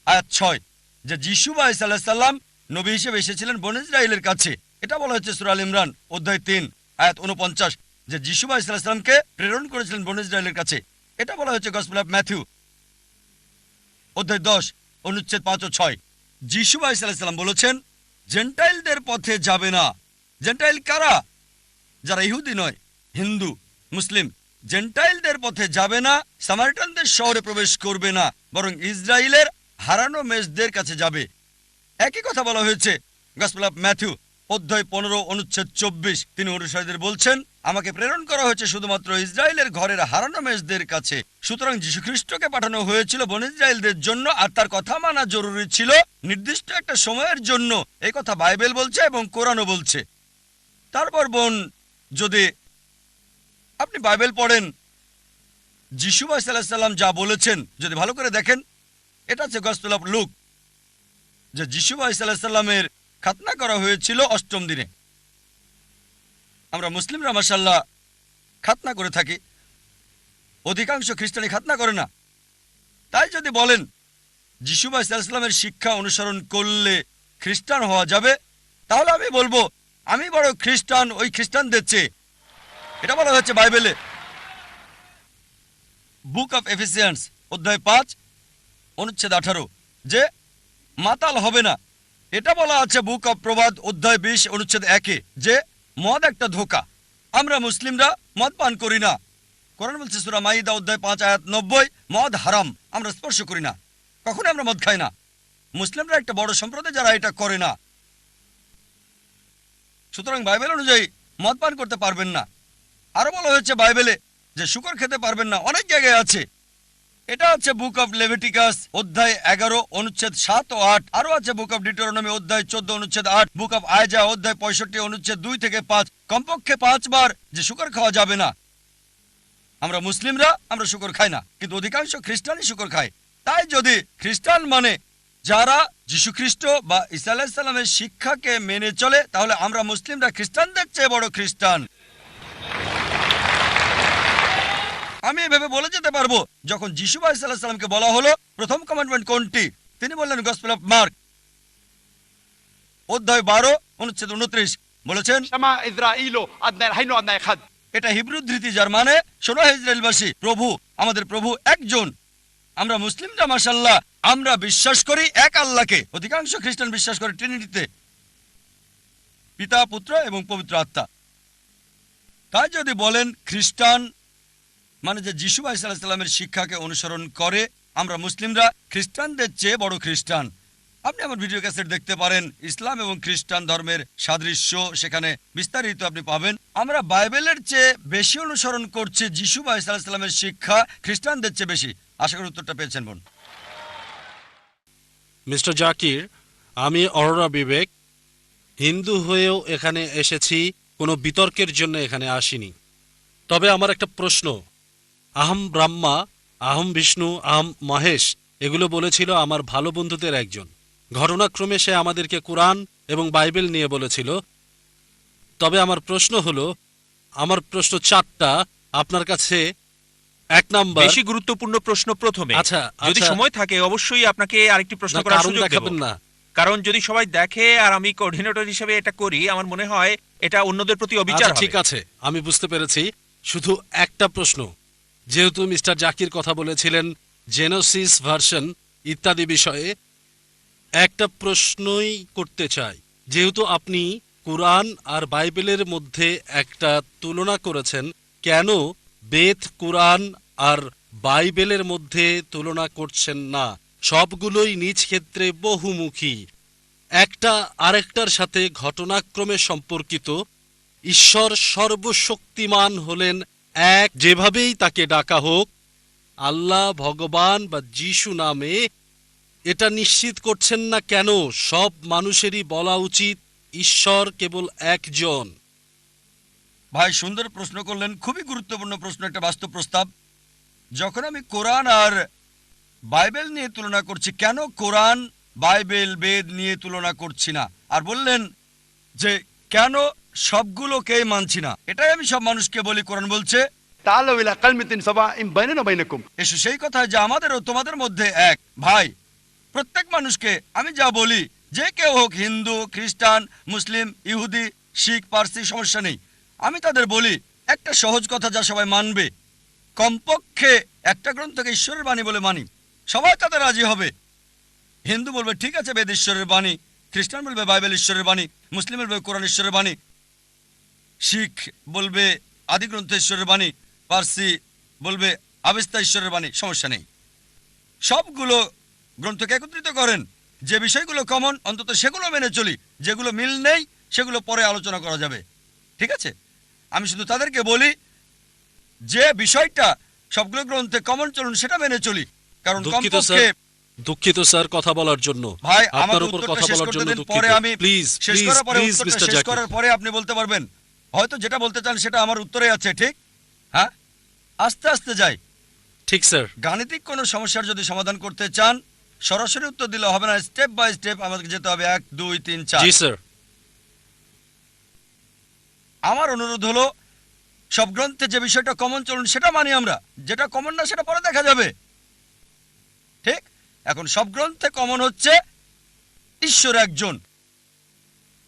আয়াত 6 যে যিশু বা ঈসা আলাইহিস সালাম নবী হিসেবে এসেছিলেন বনী ইসরায়েলের কাছে। এটা বলা হচ্ছে সূরা আল ইমরান অধ্যায় 3 আয়াত 49 যে যিশু বা ঈসা আলাইহিস সালামকে প্রেরণ করেছিলেন বনী ইসরায়েলের কাছে। এটা বলা হচ্ছে গসপেল অফ ম্যাথিউ অধ্যায় 10 অনুচ্ছেদ 5 ও 6। যিশু বা ঈসা আলাইহিস সালাম বলেছেন জেন্টাইলদের পথে যাবে না। জেন্টাইল কারা? যারা ইহুদি নয়, হিন্দু, মুসলিম। জেন্টাইলদের পথে যাবে না, সামারিটানদের শহরে প্রবেশ করবে না, বরং ইসরায়েলের হারানো মেষদের কাছে যাবে। একই কথা বলা হয়েছে গসপেল অফ ম্যাথিউ অধ্যায় 15 অনুচ্ছেদ 24। তিনি অনুসারীদের বলছেন আমাকে প্রেরণ করা হয়েছে শুধুমাত্র ইসরায়েলের ঘরের হারানো মেষদের কাছে। সুতরাং যীশু খ্রিস্টকে পাঠানো হয়েছিল বনী ইসরায়েলদের জন্য, আর তার কথা মানা জরুরি ছিল নির্দিষ্ট একটা সময়ের জন্য। এই কথা বাইবেল বলছে এবং কোরআনও বলছে। তারপর বোন, যদি আপনি বাইবেল পড়েন, যিশু আলাইহিস সালাম যা বলেছেন যদি ভালো করে দেখেন, এটা হচ্ছে গসপেল অফ লুক যে যিশু আলাইহিস সালামের খাতনা করা হয়েছিল 8ম দিনে। আমরা মুসলিমরা মাশাআল্লাহ খাতনা করে থাকি, অধিকাংশ খ্রিস্টানি খাতনা করে না। তাই যদি বলেন যিশু আলাইহিস সালামের শিক্ষা অনুসরণ করলে খ্রিস্টান হওয়া যাবে, তাহলে আমি বলবো আমি বড় খ্রিস্টান ওই খ্রিস্টানদের চেয়ে। এটা বলা হয়েছে বাইবেলে বুক অফ এফেসিয়ান্স অধ্যায় 5 অনুচ্ছেদ 18 যে মাতাল হবে না। এটা বলা আছে বুক অফ প্রবাদ অধ্যায় 20 অনুচ্ছেদ 1 যে মদ একটা ধোঁকা। আমরা মুসলিমরা মদ পান করি না। কোরআন বলছে সূরা মাইদা অধ্যায় 5 আয়াত 90 মদ হারাম, আমরা স্পর্শ করি না, কখনো আমরা মদ খাই না। মুসলিমরা একটা বড় সম্প্রদায় যারা এটা করে না। সুতরাং বাইবেল অনুযায়ী মদ পান করতে পারবেন না। আরো বলা হয়েছে বাইবেলে যে শুকর খেতে পারবেন না, অনেক জায়গায় আছে। এটা আছে বুক অফ লেভিটিকাস অধ্যায় 11 অনুচ্ছেদ 7 ও 8। আরো আছে বুক অফ ডিউটেরোনমি অধ্যায় 14 অনুচ্ছেদ 8, বুক অফ আইজা অধ্যায় 65 অনুচ্ছেদ 2 থেকে 5। কমপক্ষে 5 বার যে শুকর খাওয়া যাবে না। আমরা মুসলিমরা আমরা শুকর খাই না, কিন্তু অধিকাংশ খ্রিস্টানই শুকর খায়। তাই যদি খ্রিস্টান মানে যারা যীশু খ্রিস্ট বা ঈসা আলাইহিস সালামের শিক্ষাকে মেনে চলে, তাহলে আমরা মুসলিমরা খ্রিস্টানদের চেয়ে বড় খ্রিস্টান। আমি এভাবে বলে যেতে পারবো, যখন যিশু আলাইহিস সালামকে বলা হলো প্রথম কমান্ডমেন্ট কোনটি, তিনি বললেন গসপেল অফ মার্ক অধ্যায় 12 অনুচ্ছেদ 29 বলেছেন شما إسرائيل أدنى الحين وأدنى خد এটা হিব্রু ধৃতি, যার মানে শোনো হে ইসরায়েলবাসী, প্রভু আমাদের প্রভু একজন। আমরা মুসলিমরা মাশাআল্লাহ আমরা বিশ্বাস করি এক আল্লাহকে। অধিকাংশ খ্রিস্টান বিশ্বাস করে ট্রিনিটিতে, পিতা পুত্র এবং পবিত্র আত্মা। তাই যদি বলেন খ্রিস্টান মানে যে যিশু আলাইহিস সালামের শিক্ষাকে অনুসরণ করে, আমরা মুসলিমরা খ্রিস্টানদের চেয়ে বড় খ্রিস্টান। আপনি আমার ভিডিও ক্যাসেট দেখতে পারেন, ইসলাম এবং খ্রিস্টান ধর্মের সাদৃশ্য সেখানে বিস্তারিত আপনি পাবেন। আমরা বাইবেলের চেয়ে বেশি অনুসরণ করছি যিশু আলাইহিস সালামের শিক্ষা খ্রিস্টানদের চেয়ে বেশি। আশা করি উত্তরটা পেয়েছেন বোন। মিস্টার জাকির, আমি অরোরা বিবেক, হিন্দু হয়েও এখানে এসেছি, কোনো বিতর্কের জন্য এখানে আসিনি। তবে আমার একটা প্রশ্ন, আহম ব্রহ্মা, আহম বিষ্ণু, আহম মহেশ এগুলো বলেছিল আমার ভালো বন্ধুদের একজন। ঘটনাক্রমে সে আমাদেরকে কোরআন এবং বাইবেল নিয়ে বলেছিল। তবে আমার প্রশ্ন 4টা আপনার কাছে। 1 নাম্বার, বেশি গুরুত্বপূর্ণ প্রশ্ন প্রথমে। আচ্ছা, যদি আচ্ছা। সময় থাকে অবশ্যই আপনাকে আরেকটি প্রশ্ন না, করার কারণ সুযোগ দেব। দেখাবেন না। কারণ যদি সবাই দেখে আর আমি কোঅর্ডিনেটর হিসেবে এটা করি, আমার মনে হয় এটা অন্যদের প্রতি অবিচার আচ্ছা, ঠিক হবে। আছে, আমি বুঝতে পেরেছি। শুধু একটা প্রশ্ন, যেহেতু মিস্টার জাকির কথা বলেছিলেন জেনোসিস ভার্সন ইত্যাদি বিষয়ে, একটা প্রশ্নই করতে চাই। যেহেতু আপনি কুরআন আর বাইবেলের মধ্যে একটা তুলনা করেছেন, কেন বেদ, কুরআন আর বাইবেলের মধ্যে তুলনা করছেন না? সবগুলোই নিজ ক্ষেত্রে বহুমুখী, একটা আরেকটার সাথে ঘটনাক্রমে সম্পর্কিত। ঈশ্বর সর্বশক্তিমান হলেন এক, যেভাবেই তাকে ডাকা হোক, আল্লাহ, ভগবান বা যিশু নামে, এটা নিশ্চিত করছেন না কেন সব মানুষেরই বলা উচিত ঈশ্বর কেবল একজন? ভাই সুন্দর প্রশ্ন করলেন, খুবই গুরুত্বপূর্ণ প্রশ্ন, একটা বাস্তব প্রস্তাব। যখন আমি কোরআন আর বাইবেল নিয়ে তুলনা করছি, কেন কোরআন, বাইবেল, বেদ নিয়ে তুলনা করছি না? আর বললেন যে কেন সবগুলোকেই মানছি না। এটাই আমি সব মানুষকে বলি, কোরআন বলছে تعالوا إلى كلمة سواء بيننا وبينكم এসো সেই কথা যে আমাদের ও তোমাদের মধ্যে এক। ভাই, প্রত্যেক মানুষকে আমি যা বলি, যে কেউ হোক, হিন্দু, খ্রিস্টান, মুসলিম, ইহুদি, শিখ, পার্সি, সমস্যা নেই, আমি তাদের বলি একটা সহজ কথা যা সবাই মানবে। কমপক্ষে একটা গ্রন্থকে ঈশ্বরের বাণী বলে মানি, সবাই তাতে রাজি হবে। হিন্দু বলবে ঠিক আছে বেদ ঈশ্বরের বাণী, খ্রিস্টান বলবে বাইবেল ঈশ্বরের বাণী, মুসলিম বলবে কোরআন ঈশ্বরের বাণী, শিখ বলবে আদি গ্রন্থ ঈশ্বরের বাণী, পার্সি বলবে আবেস্তা ঈশ্বরের বাণী, সমস্যা নেই। সবগুলো গ্রন্থকে একত্রিত করেন, যে বিষয়গুলো কমন অন্তত সেগুলো মেনে চলি, যেগুলো মিল নেই সেগুলো পরে আলোচনা করা যাবে। ঠিক আছে? আমি শুধু তাদেরকে বলি যে বিষয়টা সবগুলো গ্রন্থে কমন চলুন সেটা মেনে চলি, কারণ দুঃখিত স্যার কথা বলার জন্য, ভাই আপনার আমাকে উপর উত্তরটা কথা শেষ বলার করতে জন্য দিন, দুঃখিত। পরে আমি প্লিজ শেষ করার পরে প্লিজ উত্তরটা মিস্টার শেষ জাকির, করার পরে আপনি বলতে পারবেন। হয়তো যেটা বলতে চান সেটা আমার উত্তরে আছে, ঠিক? হ্যাঁ, আস্তে আস্তে যাই। ঠিক স্যার। গাণিতিক কোনো সমস্যার যদি সমাধান করতে চান সরাসরি উত্তর দিলে হবে না, স্টেপ বাই স্টেপ আমাদের যেতে হবে, 1 2 3 4। জি স্যার। আমার অনুরোধ হলো সব গ্রন্থে যে বিষয়টা কমন চলুন সেটা মানি আমরা, যেটা কমন না সেটা পরে দেখা যাবে। ঠিক? এখন সব গ্রন্থে কমন হচ্ছে ঈশ্বর একজন।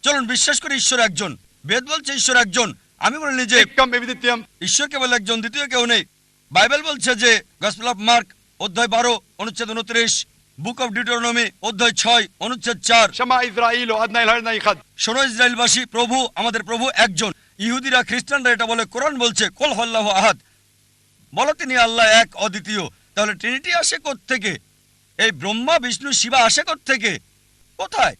চলুন বিশ্বাস করি ঈশ্বর একজন। বেদ বলছে ঈশ্বর একজন, আমি বলিনি যে كم بيدتيم ঈশ্বর কেবল একজন, দ্বিতীয় কেউ নেই। বাইবেল বলছে যে গসপেল অফ মার্ক অধ্যায় 12 অনুচ্ছেদ 29, বুক অফ ডিউটেরোনমি অধ্যায় 6 অনুচ্ছেদ 4, شما إسرائيل وأدنى إلى يخد শোনো ইসরায়েলবাসী, প্রভু আমাদের প্রভু একজন। ইহুদিরা, খ্রিস্টানরা এটা বলে, কোরআন বলছে কুল হুয়াল্লাহু আহাদ, বলো তিনি আল্লাহ এক, অদ্বিতীয়। তাহলে ট্রিনিটি আসে থেকে? এই ব্রহ্মা, বিষ্ণু, শিবা আসে থেকে? কোথায়?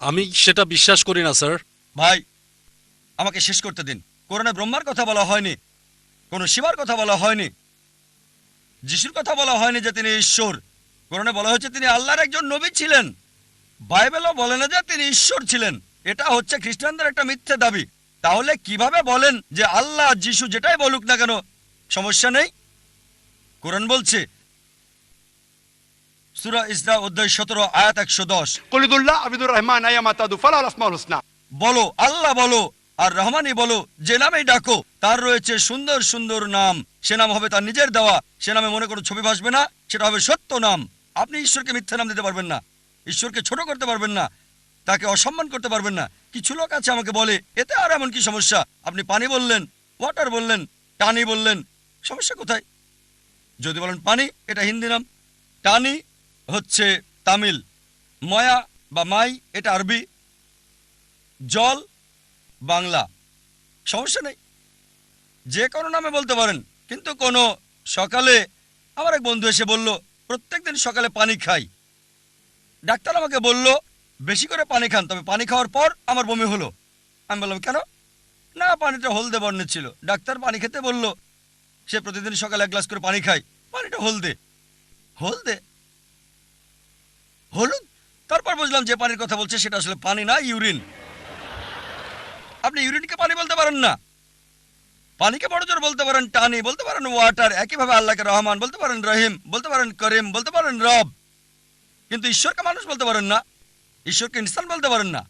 আমি সেটা বিশ্বাস করি না স্যার। ভাই আমাকে শেষ করতে দিন। কোরআনে ব্রহ্মার কথা বলা হয়নি, কোনো শিবার কথা বলা হয়নি, যিশুর কথা বলা হয়নি যে তিনি ঈশ্বর। কোরআনে বলা হয়েছে তিনি আল্লাহর একজন নবী ছিলেন। বাইবেলও বলে না যে তিনি ঈশ্বর ছিলেন। এটা হচ্ছে খ্রিস্টানদের একটা মিথ্যে দাবি। তাহলে কিভাবে বলেন যে আল্লাহ, যিশু যেটাই বলুক না কেন সমস্যা নেই? কোরআন বলছে সূরা ইসরা অধ্যায় 17 আয়াত 110, قل ادعوا الله عبد الرحمن أيما تدعوا فله الأسماء الحسنى। বলো আল্লাহ বলো আর রহমানই বলো, যে নামেই ডাকো তার রয়েছে সুন্দর সুন্দর নাম। সে নাম হবে তার নিজের দেওয়া, সে নামে মনে কোনো ছবি ভাসবে না, সেটা হবে সত্য নাম। আপনি ঈশ্বরকে মিথ্যা নাম দিতে পারবেন না, ঈশ্বরকে ছোট করতে পারবেন না, তাকে অসম্মান করতে পারবেন না। কিছু লোক আছে আমাকে বলে এতে আর এমন কি সমস্যা? আপনি পানি বললেন, ওয়াটার বললেন, টানি বললেন, সমস্যা কোথায়? যদি বলেন পানি, এটা হিন্দি নাম, টানি হচ্ছে তামিল, ময়া বা মাই এটা আরবি, জল বাংলা, সমস্যা নেই, যে কোনো নামে বলতে পারেন। কিন্তু কোনো সকালে আমার এক বন্ধু এসে বলল প্রত্যেকদিন সকালে পানি খাই। ডাক্তার আমাকে বলল বেশি করে পানি খান, তবে পানি খাওয়ার পর আমার বমি হলো। আমি বললাম কেন? না, পানিটা হলদে বর্ণের ছিল। ডাক্তার পানি খেতে বলল, সে প্রতিদিন সকালে 1 গ্লাস করে পানি খায়, পানিটা হলদে। হলদে, হলুদ? তারপর বুঝলাম যে পানির কথা বলছে সেটা আসলে পানি না, ইউরিন। আপনি ইউরিনকে পানি বলতে পারেন না, পানিকে বড় জোর বলতে পারেন টানি, বলতে পারেন ওয়াটার। একইভাবে আল্লাহকে রহমান বলতে পারেন, রহিম বলতে পারেন, করিম বলতে পারেন, রব। কিন্তু ঈশ্বরকে মানুষ বলতে পারেন না। ঈশ্বরকে ইনসান বলতে পারেন না,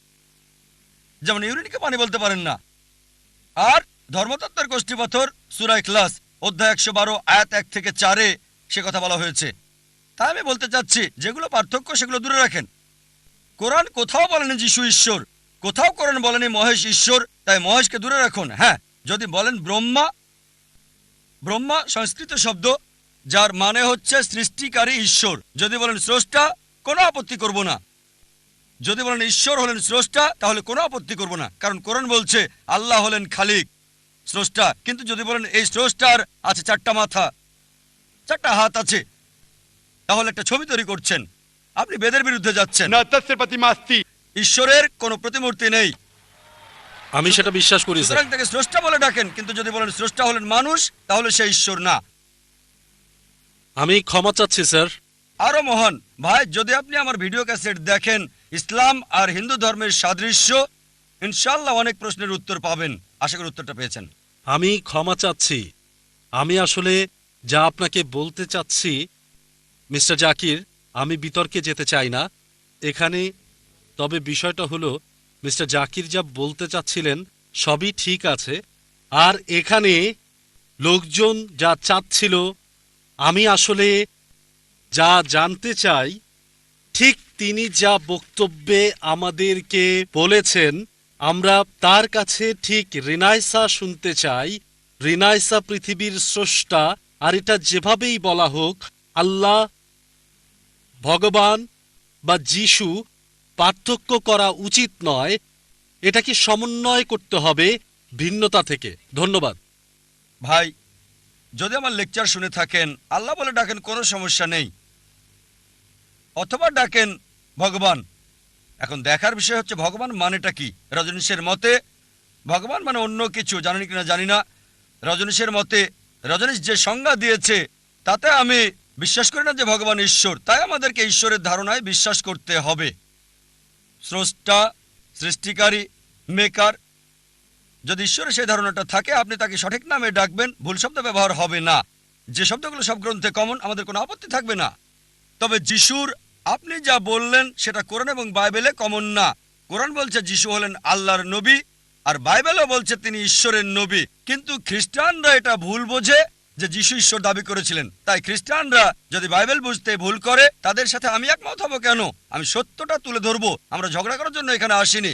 যেমন ইউরিনকে পানি বলতে পারেন না। আর ধর্মতত্ত্বের কষ্টিপাথর সূরা ইখলাস অধ্যায় 112 আয়াত 1 থেকে 4-এ সে কথা বলা হয়েছে। তাই আমি বলতে চাচ্ছি, যেগুলো পার্থক্য সেগুলো দূরে রাখেন। কোরআন কোথাও বলেনি যিশু ঈশ্বর, কোথাও কোরআন বলেনি মহেশ ঈশ্বর, তাই মহেশকে দূরে রাখুন। হ্যাঁ, যদি বলেন ব্রহ্মা, ব্রহ্মা সংস্কৃত শব্দ যার মানে হচ্ছে সৃষ্টিকারী ঈশ্বর। যদি বলেন স্রষ্টা, কোনো আপত্তি করব না। যদি বলেন ঈশ্বর হলেন স্রষ্টা, তাহলে কোনো আপত্তি করব না, কারণ কোরআন বলছে আল্লাহ হলেন খালিক, স্রষ্টা। কিন্তু যদি বলেন এই স্রষ্টার আছে 4টা মাথা, 4টা হাত আছে, তাহলে একটা ছবি তৈরি করছেন, আপনি বেদের বিরুদ্ধে যাচ্ছেন। न तस्य प्रतिमा अस्ति ঈশ্বরের কোনো প্রতিমূর্তি নেই, আমি সেটা বিশ্বাস করি স্যার। সুতরাং তাকে স্রষ্টা বলে ডাকেন। কিন্তু যদি বলেন স্রষ্টা হলেন মানুষ, তাহলে সে ঈশ্বর না। আমি ক্ষমা চাচ্ছি স্যার। আরো মহান ভাই, যদি আপনি আমার ভিডিও ক্যাসেট দেখেন, ইসলাম আর হিন্দু ধর্মের সাদৃশ্য, ইনশাআল্লাহ অনেক প্রশ্নের উত্তর পাবেন। আশা করি উত্তরটা পেয়েছেন। আমি ক্ষমা চাচ্ছি। আমি আসলে যা আপনাকে বলতে চাচ্ছি মিস্টার জাকির, আমি বিতর্কে যেতে চাই না এখানে। তবে বিষয়টা হলো মিস্টার জাকির যা বলতে চাচ্ছিলেন সবই ঠিক আছে। আর এখানে লোকজন যা চাচ্ছিল, আমি আসলে যা জানতে চাই, ঠিক তিনি যা বক্তব্যে আমাদেরকে বলেছেন, আমরা তার কাছে ঠিক রিনাইসা শুনতে চাই। রিনাইসা পৃথিবীর স্রষ্টা, আর এটা যেভাবেই বলা হোক, আল্লাহ, ভগবান বা যিশু, পার্থক্য করা উচিত নয়। এটাকে সমন্বয় করতে হবে ভিন্নতা থেকে। ধন্যবাদ ভাই, যদি আমার লেকচার শুনে থাকেন, আল্লাহ বলে ডাকেন, কোনো সমস্যা নেই, অথবা ডাকেন ভগবান। এখন দেখার বিষয় হচ্ছে ভগবান মানেটা কি। রজনীশের মতে ভগবান মানে অন্য কিছু, জানেন কিনা জানি না। রজনীশের মতে, রজনীশ যে সংজ্ঞা দিয়েছে তাতে আমি বিশ্বাস করি না যে ভগবান ঈশ্বর। তাই আমাদেরকে ঈশ্বরের ধারণায় বিশ্বাস করতে হবে। স্রষ্টা, সৃষ্টিকারী, মেকার, যদি ঈশ্বরের সেই ধারণাটা থাকে, আপনি তাকে সঠিক নামে ডাকবেন, ভুল শব্দ ব্যবহার হবে না। যে শব্দগুলো সব গ্রন্থে কমন, আমাদের কোনো আপত্তি থাকবে না। তবে যিশুর আপনি যা বললেন সেটা কোরআন এবং বাইবেলে কমন না। কোরআন বলছে যিশু হলেন আল্লাহর নবী, আর বাইবেলও বলছে তিনি ঈশ্বরের নবী। কিন্তু খ্রিস্টানরা এটা ভুল বোঝে যে যিশু ঈশ্বর দাবি করেছিলেন। তাই খ্রিস্টানরা যদি বাইবেল বুঝতে ভুল করে, তাদের সাথে আমি একমত হব কেন? আমি সত্যটা তুলে ধরবো। আমরা ঝগড়া করার জন্য এখানে আসিনি,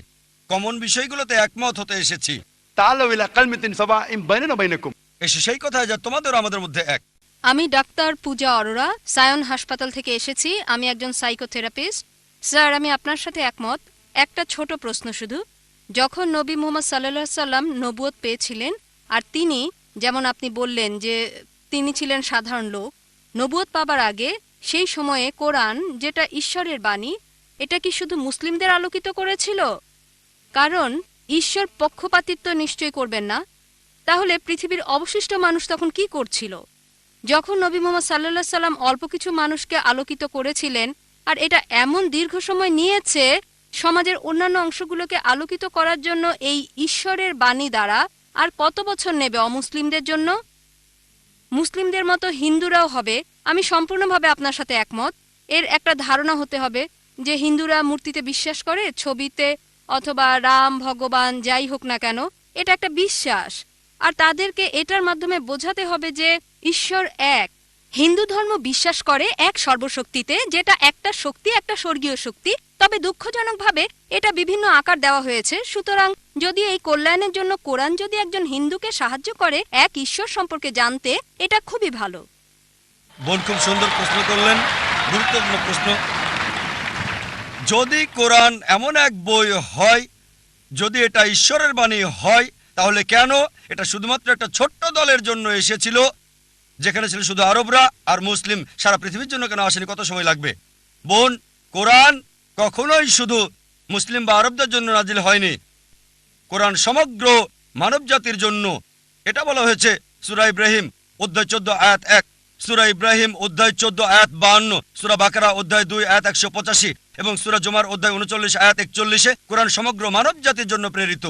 কমন বিষয়গুলোতে একমত হতে এসেছি। تعالوا إلى كلمة سواء بيننا وبينكم এসে সেই কথায় যা তোমাদের আমাদের মধ্যে এক। আমি ডাক্তার পূজা অরোরা, সায়ন হাসপাতাল থেকে এসেছি। আমি একজন সাইকোথেরাপিস্ট। স্যার, আমি আপনার সাথে একমত। একটা ছোট প্রশ্ন শুধু। যখন নবী মুহাম্মদ সাল্লাল্লাহু আলাইহি সাল্লাম নবুয়ত পেয়েছিলেন, আর তিনি, যেমন আপনি বললেন যে তিনি ছিলেন সাধারণ লোক, নবুয়ত পাবার আগে সেই সময়ে কোরআন, যেটা ঈশ্বরের বাণী, এটা কি শুধু মুসলিমদের আলোকিত করেছিল? কারণ ঈশ্বর পক্ষপাতিত্ব নিশ্চয় করবেন না। তাহলে পৃথিবীর অবশিষ্ট মানুষ তখন কি করছিল? যখন নবী মুহাম্মদ সাল্লাল্লাহু আলাইহি সাল্লাম অল্প কিছু মানুষকে আলোকিত করেছিলেন, আর এটা এমন দীর্ঘ সময় নিয়েছে সমাজের অন্যান্য অংশগুলোকে আলোকিত করার জন্য এই ঈশ্বরের বাণী দ্বারা, আর কত বছর নেবে অমুসলিমদের জন্য? মুসলিমদের মতো হিন্দুরাও হবে। আমি সম্পূর্ণভাবে আপনার সাথে একমত। এর একটা ধারণা হতে হবে যে হিন্দুরা মূর্তিতে বিশ্বাস করে, ছবিতে, অথবা রাম, ভগবান, যাই হোক না কেন, এটা একটা বিশ্বাস। আর তাদেরকে এটার মাধ্যমে বোঝাতে হবে যে ঈশ্বর এক। হিন্দু ধর্ম বিশ্বাস করে এক সর্বশক্তিতে, যেটা একটা শক্তি, একটা স্বর্গীয় শক্তি। তবে দুঃখজনকভাবে এটা বিভিন্ন আকার দেওয়া হয়েছে। সুতরাং যদি এই কল্যাণের জন্য কোরআন যদি একজন হিন্দুকে সাহায্য করে এক ঈশ্বর সম্পর্কে জানতে, এটা খুবই ভালো। বোন খুব সুন্দর প্রশ্ন করলেন, গুরুত্বপূর্ণ প্রশ্ন। যদি কোরআন এমন এক বই হয়, যদি এটা ঈশ্বরের বাণী হয়, তাহলে কেন এটা শুধুমাত্র একটা ছোট্ট দলের জন্য এসেছিল, যেখানে ছিল শুধু আরবরা আর মুসলিম? সারা পৃথিবীর জন্য কেন আসেনি? কত সময় লাগবে? বোন, কোরআন কখনোই শুধু মুসলিম বা আরবদের জন্য নাজিল হয়নি। কোরআন সমগ্র মানব জাতির জন্য। এটা বলা হয়েছে সূরা ইব্রাহিম অধ্যায় 14 আয়াত 1, সূরা ইব্রাহিম অধ্যায় 14 আয়াত 52, সূরা বাকারা অধ্যায় 2 আয়াত 185 এবং সূরা জুমার অধ্যায় 39 আয়াত 41-এ কোরআন সমগ্র মানব জাতির জন্য প্রেরিত।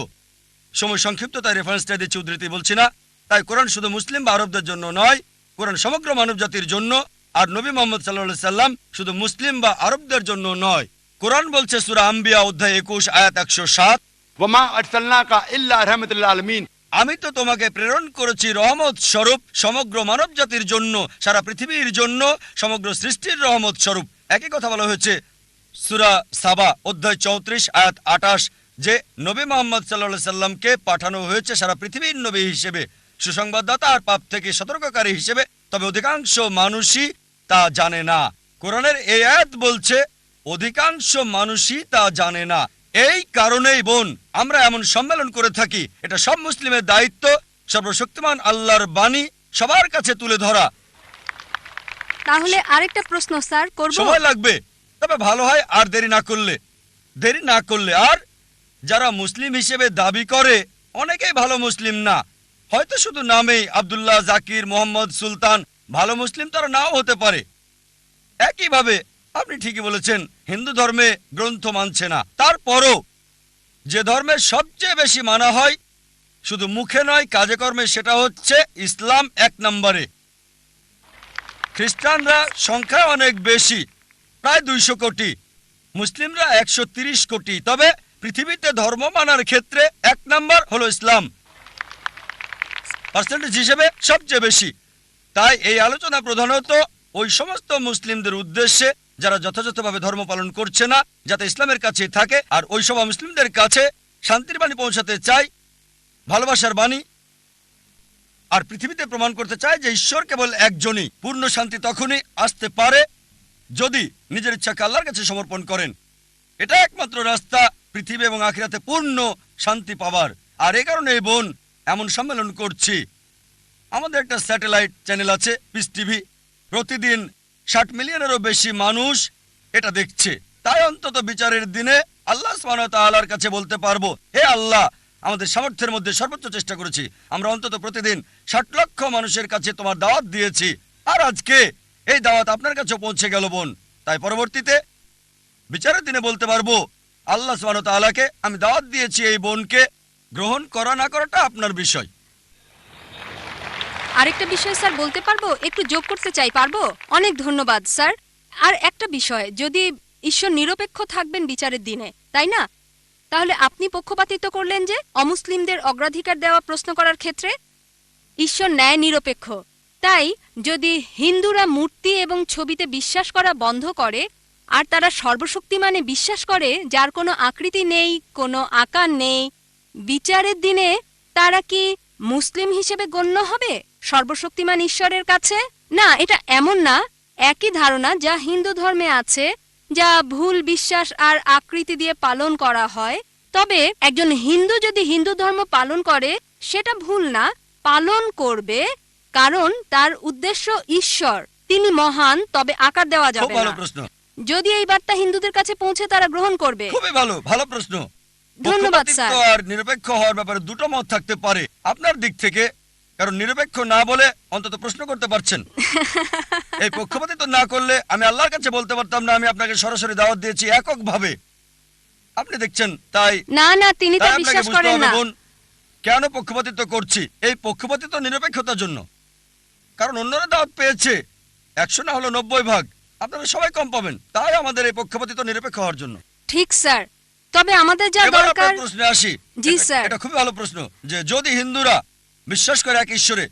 সময় সংক্ষিপ্ত, তাই রেফারেন্সটা দিচ্ছি, উদ্ধৃতি বলছি না। তাই কোরআন শুধু মুসলিম বা আরবদের জন্য নয়, কোরআন সমগ্র মানব জাতির জন্য। আর নবী মুহাম্মদ সাল্লাল্লাহু আলাইহি সাল্লাম শুধু মুসলিম বা আরবদের জন্য নয়, কোরআন বলছে সূরা আম্বিয়া অধ্যায় 21 আয়াত 107, वमा अरसलनाका इल्ला रहमतुल आलमीन। আমি তো তোমাকে প্রেরণ করেছি রহমত স্বরূপ সমগ্র মানব জাতির জন্য, সারা পৃথিবীর জন্য, সমগ্র সৃষ্টির রহমত স্বরূপ। একই কথা বলা হয়েছে সূরা সাবা অধ্যায় 34 আয়াত 28, যে নবী মুহাম্মদ সাল্লাল্লাহু আলাইহি সাল্লামকে পাঠানো হয়েছে সারা পৃথিবীর নবী হিসেবে, সুসংবাদদাতা আর পাপ থেকে সতর্ককারী হিসেবে। তবে অধিকাংশ মানুষই তা জানে না। কোরআনের এই আয়াত বলছে অধিকাংশ মানুষই তা জানে না। এই কারণেই বোন আমরা এমন সম্মেলন করে থাকি। এটা সব মুসলিমের দায়িত্ব সর্বশক্তিমান আল্লাহর বাণী সবার কাছে তুলে ধরা। তাহলে আরেকটা প্রশ্ন স্যার করব? সময় লাগবে, তবে ভালো হয় আর দেরি না করলে। আর যারা মুসলিম হিসেবে দাবি করে অনেকেই ভালো মুসলিম না, হয়তো শুধু নামেই আব্দুল্লাহ, জাকির, মোহাম্মদ, সুলতান। ভালো মুসলিম তারা নাও হতে পারে। একইভাবে আপনি ঠিকই বলেছেন, হিন্দু ধর্মে গ্রন্থ মানছে না। তারপরও যে ধর্মের সবচেয়ে বেশি মানা হয় শুধু মুখে নয় কাজে কর্মে, সেটা হচ্ছে ইসলাম 1 নম্বরে। খ্রিস্টানরা সংখ্যা অনেক বেশি, প্রায় 200 কোটি, মুসলিমরা 130 কোটি। তবে পৃথিবীতে ধর্ম মানার ক্ষেত্রে 1 নম্বর হলো ইসলাম, পার্সেন্টেজ হিসেবে সবচেয়ে বেশি। তাই এই আলোচনা প্রধানত ওই সমস্ত মুসলিমদের উদ্দেশ্যে যারা যথাযথভাবে ধর্ম পালন করছে না, যাতে ইসলামের কাছে থাকে। আর ওই সব মুসলিমদের কাছে শান্তির বাণী পৌঁছাতে চাই, ভালোবাসার বাণী, আর পৃথিবীতে প্রমাণ করতে চায় যে ঈশ্বর কেবল একজনই। পূর্ণ শান্তি তখনই আসতে পারে যদি নিজের ইচ্ছাকে আল্লাহর কাছে সমর্পণ করেন। এটা একমাত্র রাস্তা পৃথিবী এবং আখিরাতে পূর্ণ শান্তি পাবার। আর এই কারণে এই বোন এমন সম্মেলন করছি। আমাদের একটা স্যাটেলাইট চ্যানেল আছে, পিস টিভি। প্রতিদিন 60 মিলিয়নেরও বেশি মানুষ এটা দেখছে। তাই অন্তত বিচারের দিনে আল্লাহ সুবহানাহু ওয়া তাআলার কাছে বলতে পারবো, হে আল্লাহ, আমাদের সামর্থ্যের মধ্যে সর্বোচ্চ চেষ্টা করেছি। আমরা অন্তত প্রতিদিন 60 লক্ষ মানুষের কাছে তোমার দাওয়াত দিয়েছি, আর আজকে এই দাওয়াত আপনার কাছে পৌঁছে গেল বোন। তাই পরবর্তীতে বিচারের দিনে বলতে পারবো, আল্লাহ সুবহানাহু ওয়া তাআলাকে আমি দাওয়াত দিয়েছি, এই বোনকে গ্রহণ করা না করাটা আপনার বিষয়। আরেকটা বিষয় স্যার বলতে পারবো, একটু যোগ করতে চাই, পারবো? অনেক ধন্যবাদ স্যার। আর একটা বিষয়, যদি ঈশ্বর নিরপেক্ষ থাকবেন বিচারের দিনে, তাই না? তাহলে আপনি পক্ষপাতিত্ব করলেন যে অমুসলিমদের অগ্রাধিকার দেওয়া প্রশ্ন করার ক্ষেত্রে। ঈশ্বর ন্যায় নিরপেক্ষ। তাই যদি হিন্দুরা মূর্তি এবং ছবিতে বিশ্বাস করা বন্ধ করে আর তারা সর্বশক্তিমানে বিশ্বাস করে যার কোনো আকৃতি নেই, কোনো আকার নেই, বিচারের দিনে তারা কি মুসলিম হিসেবে গণ্য হবে সর্বশক্তিমান ঈশ্বরের কাছে? না, এটা এমন না। একই ধারণা যা হিন্দু ধর্মে আছে, যা ভুল বিশ্বাস আর আকৃতি দিয়ে পালন করা হয়। তবে একজন হিন্দু যদি হিন্দু ধর্ম পালন করে, সেটা ভুল না, পালন করবে, কারণ তার উদ্দেশ্য ঈশ্বর, তিনি মহান। তবে আকার দেওয়া খুব যাবে ভালো না। প্রশ্ন, যদি এই বার্তা হিন্দুদের কাছে পৌঁছে তারা গ্রহণ করবে। খুবই ভালো প্রশ্ন। ধন্যবাদ পক্ষপাতিত্ব স্যার। আর নিরপেক্ষ হওয়ার ব্যাপারে দুটো মত থাকতে পারে আপনার দিক থেকে, কারণ নিরপেক্ষ না বলে অন্তত প্রশ্ন করতে পারছেন। এই পক্ষপাতিত্ব না করলে আমি আল্লাহর কাছে বলতে পারতাম না আমি আপনাকে সরাসরি দাওয়াত দিয়েছি এককভাবে। আপনি দেখছেন, তাই না, তিনি তা তাই আপনাকে বিশ্বাস বুঝতে করেন হবে না। বোন, কেন পক্ষপাতিত্ব করছি। এই পক্ষপাতিত্ব নিরপেক্ষতার জন্য, কারণ অন্যরা দাওয়াত পেয়েছে 100 না হলো 90 ভাগ, আপনারা সবাই কম পাবেন। তাই আমাদের এই পক্ষপাতিত্ব নিরপেক্ষ হওয়ার জন্য। ঠিক স্যার, তবে আমাদের যা এবার দরকার। আপনার প্রশ্নে আসি। জি স্যার। এটা খুবই ভালো প্রশ্ন, যে যদি হিন্দুরা বিশ্বাস করে এক ঈশ্বরে,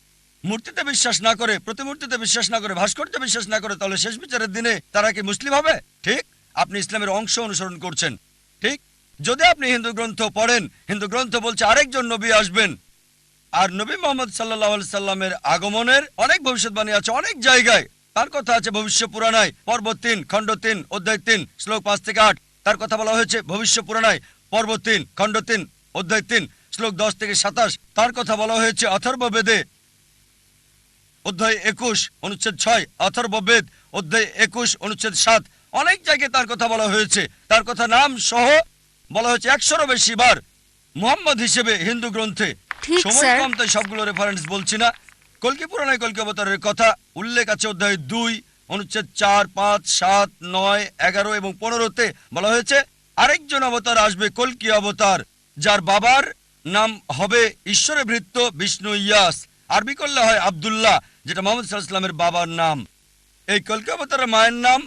মূর্তিতে বিশ্বাস না করে, প্রতিমূর্তিতে বিশ্বাস না করে, ভাস্কর্যে বিশ্বাস না করে, তাহলে শেষ বিচারের দিনে তারা কি মুসলিম হবে? ঠিক, আপনি ইসলামের অংশ অনুসরণ করছেন। ঠিক, যদি আপনি হিন্দু গ্রন্থ পড়েন, হিন্দু গ্রন্থ বলছে আরেকজন নবী আসবেন, আর নবী মুহাম্মদ সাল্লাল্লাহু আলাইহি সাল্লামের আগমনের অনেক ভবিষ্যৎবাণী আছে অনেক জায়গায়। তার কথা আছে ভবিষ্য পুরাণায় পর্ব 3 খণ্ড 3 অধ্যায় 3 শ্লোক 5 থেকে 8। তার কথা বলা হয়েছে ভবিষ্য পুরাণায় পর্ব 3 খণ্ড 3 অধ্যায় 3 শ্লোক 10 থেকে 27। তার কথা বলা হয়েছে অথর্ববেদে অধ্যায় 21 অনুচ্ছেদ 6, অথর্ববেদ অধ্যায় 21 অনুচ্ছেদ 7। অনেক জায়গায় তার কথা বলা হয়েছে। তার কথা নাম সহ বলা হয়েছে 100-এরও বেশি বার মুহাম্মদ হিসেবে হিন্দু গ্রন্থে। ঠিক সময় স্যার। কম, তাই সবগুলো রেফারেন্স বলছি না। কল্কি পুরাণায় কল্কি অবতারের কথা উল্লেখ আছে অধ্যায় 2 অনুচ্ছেদ 4, 5, 7, 9, 11 এবং 15-তে বলা হয়েছে আরেকজন অবতার আসবে, কল্কি অবতার, যার বাবার নাম হবে ঈশ্বরে ভৃত্য বিষ্ণু ইয়াস। আরবি করলে হয় আব্দুল্লাহ, যেটা মুহাম্মদ সাল্লাল্লাহু আলাইহি ওয়াসাল্লামের বাবার নাম। এই কল্কি অবতারের মায়ের নাম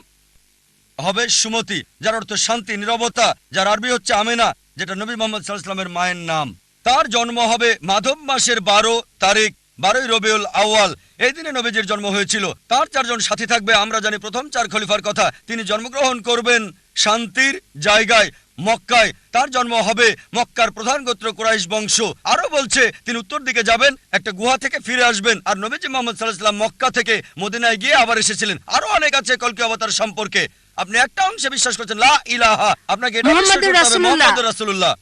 হবে সুমতি, যার অর্থ শান্তি, নীরবতা, যার আরবি হচ্ছে আমেনা, যেটা নবী মোহাম্মদ সাল্লাল্লাহু আলাইহি ওয়াসাল্লামের মায়ের নাম। তার জন্ম হবে মাধব মাসের 12 তারিখ, 12ই রবিউল আউয়াল। এই দিনে নবীজির জন্ম হয়েছিল। তার 4 জন সাথী থাকবে। আমরা জানি প্রথম 4 খলিফার কথা। তিনি জন্মগ্রহণ করবেন শান্তির জায়গায়, মক্কায়। তার জন্ম হবে মক্কার প্রধান গোত্র কুরাইশ বংশ। আরো বলছে তিনি উত্তর দিকে যাবেন, একটা গুহা থেকে ফিরে আসবেন। আর নবীজি মুহাম্মদ সাল্লাল্লাহু আলাইহি ওয়াসাল্লাম মক্কা থেকে মদিনায় গিয়ে আবার এসেছিলেন। আরো অনেক আছে কলকি অবতার সম্পর্কে। আপনি একটা অংশে বিশ্বাস করছেন লা ইলাহা, আপনাকে এটা বিশ্বাস মুহাম্মাদুর করতে হবে রাসূলুল্লাহ। মুহাম্মাদুর রাসূলুল্লাহ।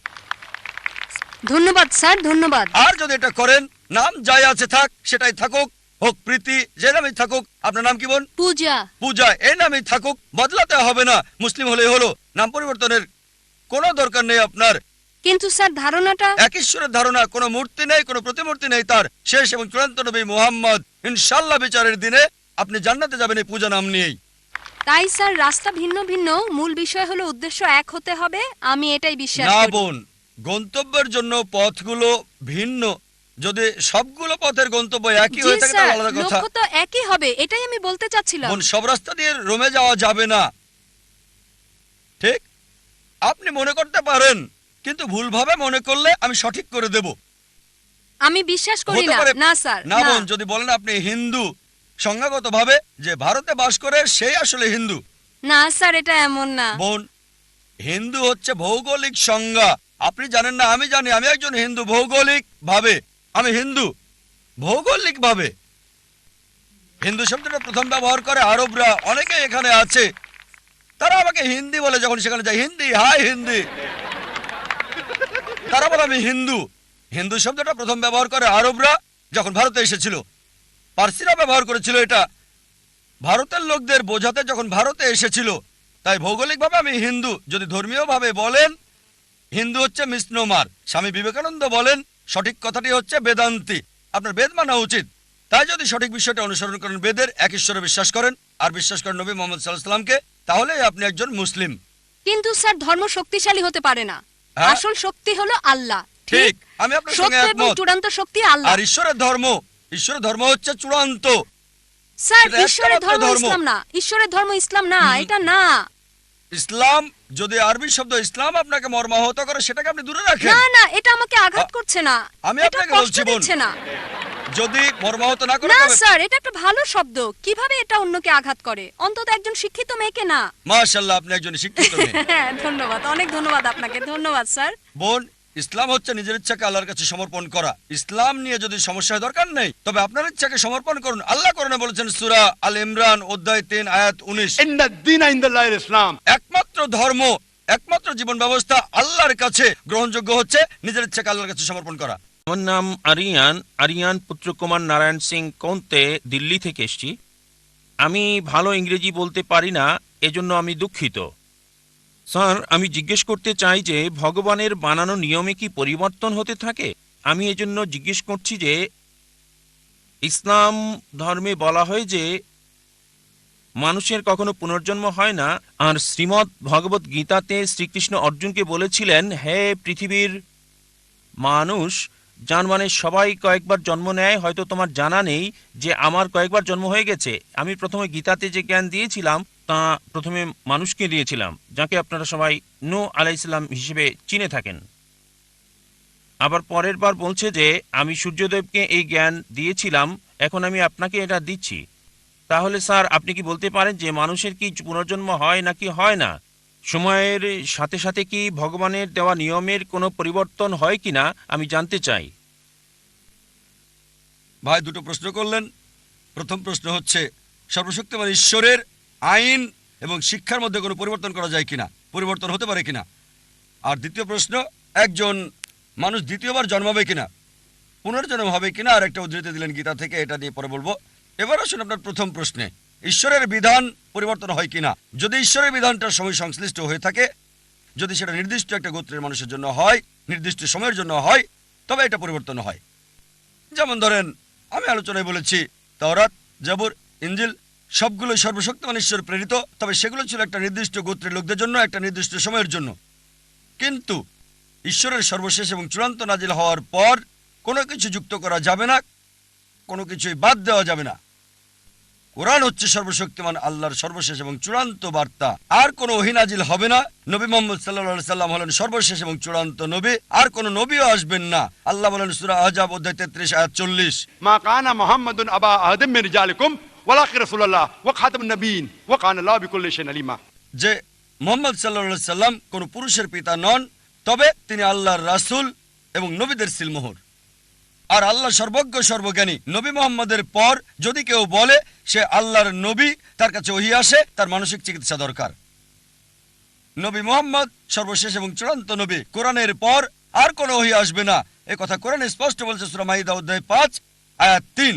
ধন্যবাদ স্যার, ধন্যবাদ। আর যদি এটা করেন, নাম যাই আছে থাক, সেটাই থাকুক, হোক প্রীতি, যে নামই থাকুক। আপনার নাম কি বোন? পূজা। পূজা, এই নামই থাকুক, বদলাতে হবে না। মুসলিম হলেই হলো, নাম পরিবর্তনের কোনো দরকার নেই আপনার। কিন্তু স্যার ধারণাটা এক ঈশ্বরের ধারণা, কোনো মূর্তি নেই, কোনো প্রতিমূর্তি নেই। তার শেষ এবং চূড়ান্ত নবী মুহাম্মদ। ইনশাআল্লাহ বিচারের দিনে আপনি জান্নাতে যাবেন এই পূজা নাম নিয়েই। তাই স্যার রাস্তা ভিন্ন ভিন্ন, মূল বিষয় হলো উদ্দেশ্য এক হতে হবে। আমি এটাই বিশ্বাস না করি। বোন, গন্তব্যের জন্য পথগুলো ভিন্ন। যদি সবগুলো পথের গন্তব্য একই জি হয়ে থাকে স্যার, তাহলে আলাদা কথা। লক্ষ্য তো একই হবে, এটাই আমি বলতে চাচ্ছিলাম। বোন, সব রাস্তা দিয়ে রোমে যাওয়া যাবে না, ঠিক? আপনি মনে করতে পারেন, কিন্তু ভুলভাবে মনে করলে আমি সঠিক করে দেব। আমি বিশ্বাস করি হতে না। পারে না স্যার, না না। বোন, যদি বলেন আপনি হিন্দু, সংজ্ঞাগতভাবে যে ভারতে বাস করে সেই আসলে হিন্দু। না স্যার, এটা এমন না। বোন, হিন্দু হচ্ছে ভৌগোলিক সংজ্ঞা। আপনি জানেন না, আমি জানি। আমি একজন হিন্দু ভৌগোলিক ভাবে। আমি হিন্দু ভৌগোলিক ভাবে। হিন্দু শব্দটা প্রথম ব্যবহার করে আরবরা। অনেকে এখানে আছে, তারা আমাকে হিন্দি বলে। যখন সেখানে যাই, হিন্দি, হাই হিন্দি, তারা বলে আমি হিন্দু। হিন্দু শব্দটা প্রথম ব্যবহার করে আরবরা যখন ভারতে এসেছিল। পার্সিরা ব্যবহার করেছিল এটা ভারতের লোকদের বোঝাতে যখন ভারতে এসেছিল। তাই ভৌগোলিকভাবে আমি হিন্দু। যদি ধর্মীয়ভাবে বলেন, হিন্দু হচ্ছে মিসনোমার। স্বামী বিবেকানন্দ বলেন সঠিক কথাটি হচ্ছে বেদান্তি। আপনার বেদ মানা উচিত। তাই যদি সঠিক বিষয়টা অনুসরণ করেন, বেদের এক ঈশ্বরে বিশ্বাস করেন আর বিশ্বাস করেন নবী মোহাম্মদ সাল্লাল্লাহু আলাইহি ওয়াসাল্লামকে, তাহলেই আপনি একজন মুসলিম। কিন্তু স্যার ধর্ম শক্তিশালী হতে পারে না। হ্যাঁ? আসল শক্তি হলো আল্লাহ। ঠিক, আমি আপনার সঙ্গে সত্য এবং একমত। চূড়ান্ত শক্তি আল্লাহ। আর ঈশ্বরের ধর্ম হচ্ছে চূড়ান্ত। স্যার সেটা ঈশ্বরের একমাত্র ধর্ম ধর্ম। ইসলাম না। ঈশ্বরের ধর্ম ইসলাম না, এটা না। ইসলাম, যদি আরবি শব্দ ইসলাম আপনাকে মর্মাহত করে, সেটাকে আপনি দূরে রাখেন। না না, এটা আমাকে আঘাত করছে না। আমি এটা আপনাকে কষ্ট বলছি বোন, দিচ্ছে না। যদি মর্মাহত না করে না তবে স্যার, এটা একটা ভালো শব্দ। কিভাবে এটা অন্যকে আঘাত করে? অন্তত একজন শিক্ষিত মেয়েকে না। মাশাআল্লাহ, আপনি একজন শিক্ষিত মেয়ে। হ্যাঁ, ধন্যবাদ, অনেক ধন্যবাদ আপনাকে। ধন্যবাদ স্যার। বোন, ইসলাম হচ্ছে নিজের ইচ্ছাকে আল্লাহর কাছে সমর্পণ করা। ইসলাম নিয়ে যদি সমস্যার দরকার নেই, তবে আপনার ইচ্ছাকে সমর্পণ করুন। আল্লাহ কোরআনে বলেছেন সূরা আল ইমরান অধ্যায় 3 আয়াত 19, इन दीन इंदल्लाह इस्लाम। একমাত্র ধর্ম, একমাত্র জীবন ব্যবস্থা আল্লাহর কাছে গ্রহণযোগ্য হচ্ছে নিজের ইচ্ছাকে আল্লাহর কাছে সমর্পণ করা। আমার নাম আরিয়ান পুত্রকুমার নারায়ণ সিং কৌন্তে, দিল্লি থেকে এসেছি। আমি ভালো ইংরেজি বলতে পারি না, এজন্য আমি দুঃখিত। স্যার, আমি জিজ্ঞেস করতে চাই যে ভগবানের বানানো নিয়মে কি পরিবর্তন হতে থাকে? আমি এজন্য জিজ্ঞেস করছি যে ইসলাম ধর্মে বলা হয় যে মানুষের কখনো পুনর্জন্ম হয় না, আর শ্রীমদ্ ভগবত গীতাতে শ্রীকৃষ্ণ অর্জুনকে বলেছিলেন, হে পৃথিবীর মানুষ, যার মানে সবাই কয়েকবার জন্ম নেয়। হয়তো তোমার জানা নেই যে আমার কয়েকবার জন্ম হয়ে গেছে। আমি প্রথমে গীতাতে যে জ্ঞান দিয়েছিলাম তা প্রথমে মানুষকে দিয়েছিলাম, যাকে আপনারা সবাই নূহ আলাইহিস সালাম হিসেবে চিনে থাকেন। আবার পরের বার বলছে যে আমি সূর্যদেবকে এই জ্ঞান দিয়েছিলাম, এখন আমি আপনাকে এটা দিচ্ছি। তাহলে স্যার, আপনি কি বলতে পারেন যে মানুষের কি পুনর্জন্ম হয় নাকি হয় না? সময়ের সাথে সাথে কি ভগবানের দেওয়া নিয়মের কোনো পরিবর্তন হয় কিনা আমি জানতে চাই। ভাই, দুটো প্রশ্ন করলেন। প্রথম প্রশ্ন হচ্ছে সর্বশক্তিমান ঈশ্বরের আইন এবং শিক্ষার মধ্যে কোনো পরিবর্তন করা যায় কিনা, পরিবর্তন হতে পারে কিনা। আর দ্বিতীয় প্রশ্ন, একজন মানুষ দ্বিতীয়বার জন্মাবে কিনা, পুনর্জন্ম হবে কিনা। আর একটা উদ্ধৃতি দিলেন গীতা থেকে, এটা নিয়ে পরে বলবো। এবার আসুন আপনার প্রথম প্রশ্নে, ঈশ্বরের বিধান পরিবর্তন হয় কিনা। যদি ঈশ্বরের বিধানটা সময় সংশ্লিষ্ট হয়ে থাকে, যদি সেটা নির্দিষ্ট একটা গোত্রের মানুষের জন্য হয়, নির্দিষ্ট সময়ের জন্য হয়, তবে এটা পরিবর্তন হয়। যেমন ধরেন, আমি আলোচনায় বলেছি তাওরাত, জাবুর, ইনজিল সবগুলো সর্বশক্তিমান ঈশ্বর প্রেরিত, তবে সেগুলো ছিল একটা নির্দিষ্ট গোত্রের লোকদের জন্য, একটা নির্দিষ্ট সময়ের জন্য। কিন্তু ঈশ্বরের সর্বশেষ এবং চূড়ান্ত নাজিল হওয়ার পর কোনো কিছু যুক্ত করা যাবে না, কোনো কিছুই বাদ দেওয়া যাবে না। কোরআন হচ্ছে সর্বশক্তিমান আল্লাহর সর্বশেষ এবং চূড়ান্ত বার্তা। আর কোনো ওহী নাজিল হবে না। নবী মুহাম্মদ সাল্লাল্লাহু আলাইহি সাল্লাম হলেন সর্বশেষ এবং চূড়ান্ত নবী। আর কোনো নবীও আসবেন না। আল্লাহ বলেন সূরা আহজাব অধ্যায় 33 আয়াত 40, ما كان محمد أبا أحد من رجالكم ولكن رسول الله وخاتم النبيين وكان الله بكل شيء عليما। যে মুহাম্মদ সাল্লাল্লাহু আলাইহি সাল্লাম কোনো পুরুষের পিতা নন, তবে তিনি আল্লাহর রাসূল এবং নবীদের সিলমোহর। আর আল্লাহ সর্বজ্ঞ সর্বজ্ঞানী। নবী মুহাম্মদের পর যদি কেউ বলে সে আল্লাহর নবী, তার কাছে ওহী আসে, তার মানসিক চিকিৎসা দরকার। নবী মুহাম্মদ সর্বশেষ এবং চূড়ান্ত নবী। কোরআনের পর আর কোনো ওহী আসবে না, এই কথা কোরআনে স্পষ্ট বলছে সূরা মাইদা অধ্যায় 5 আয়াত 3।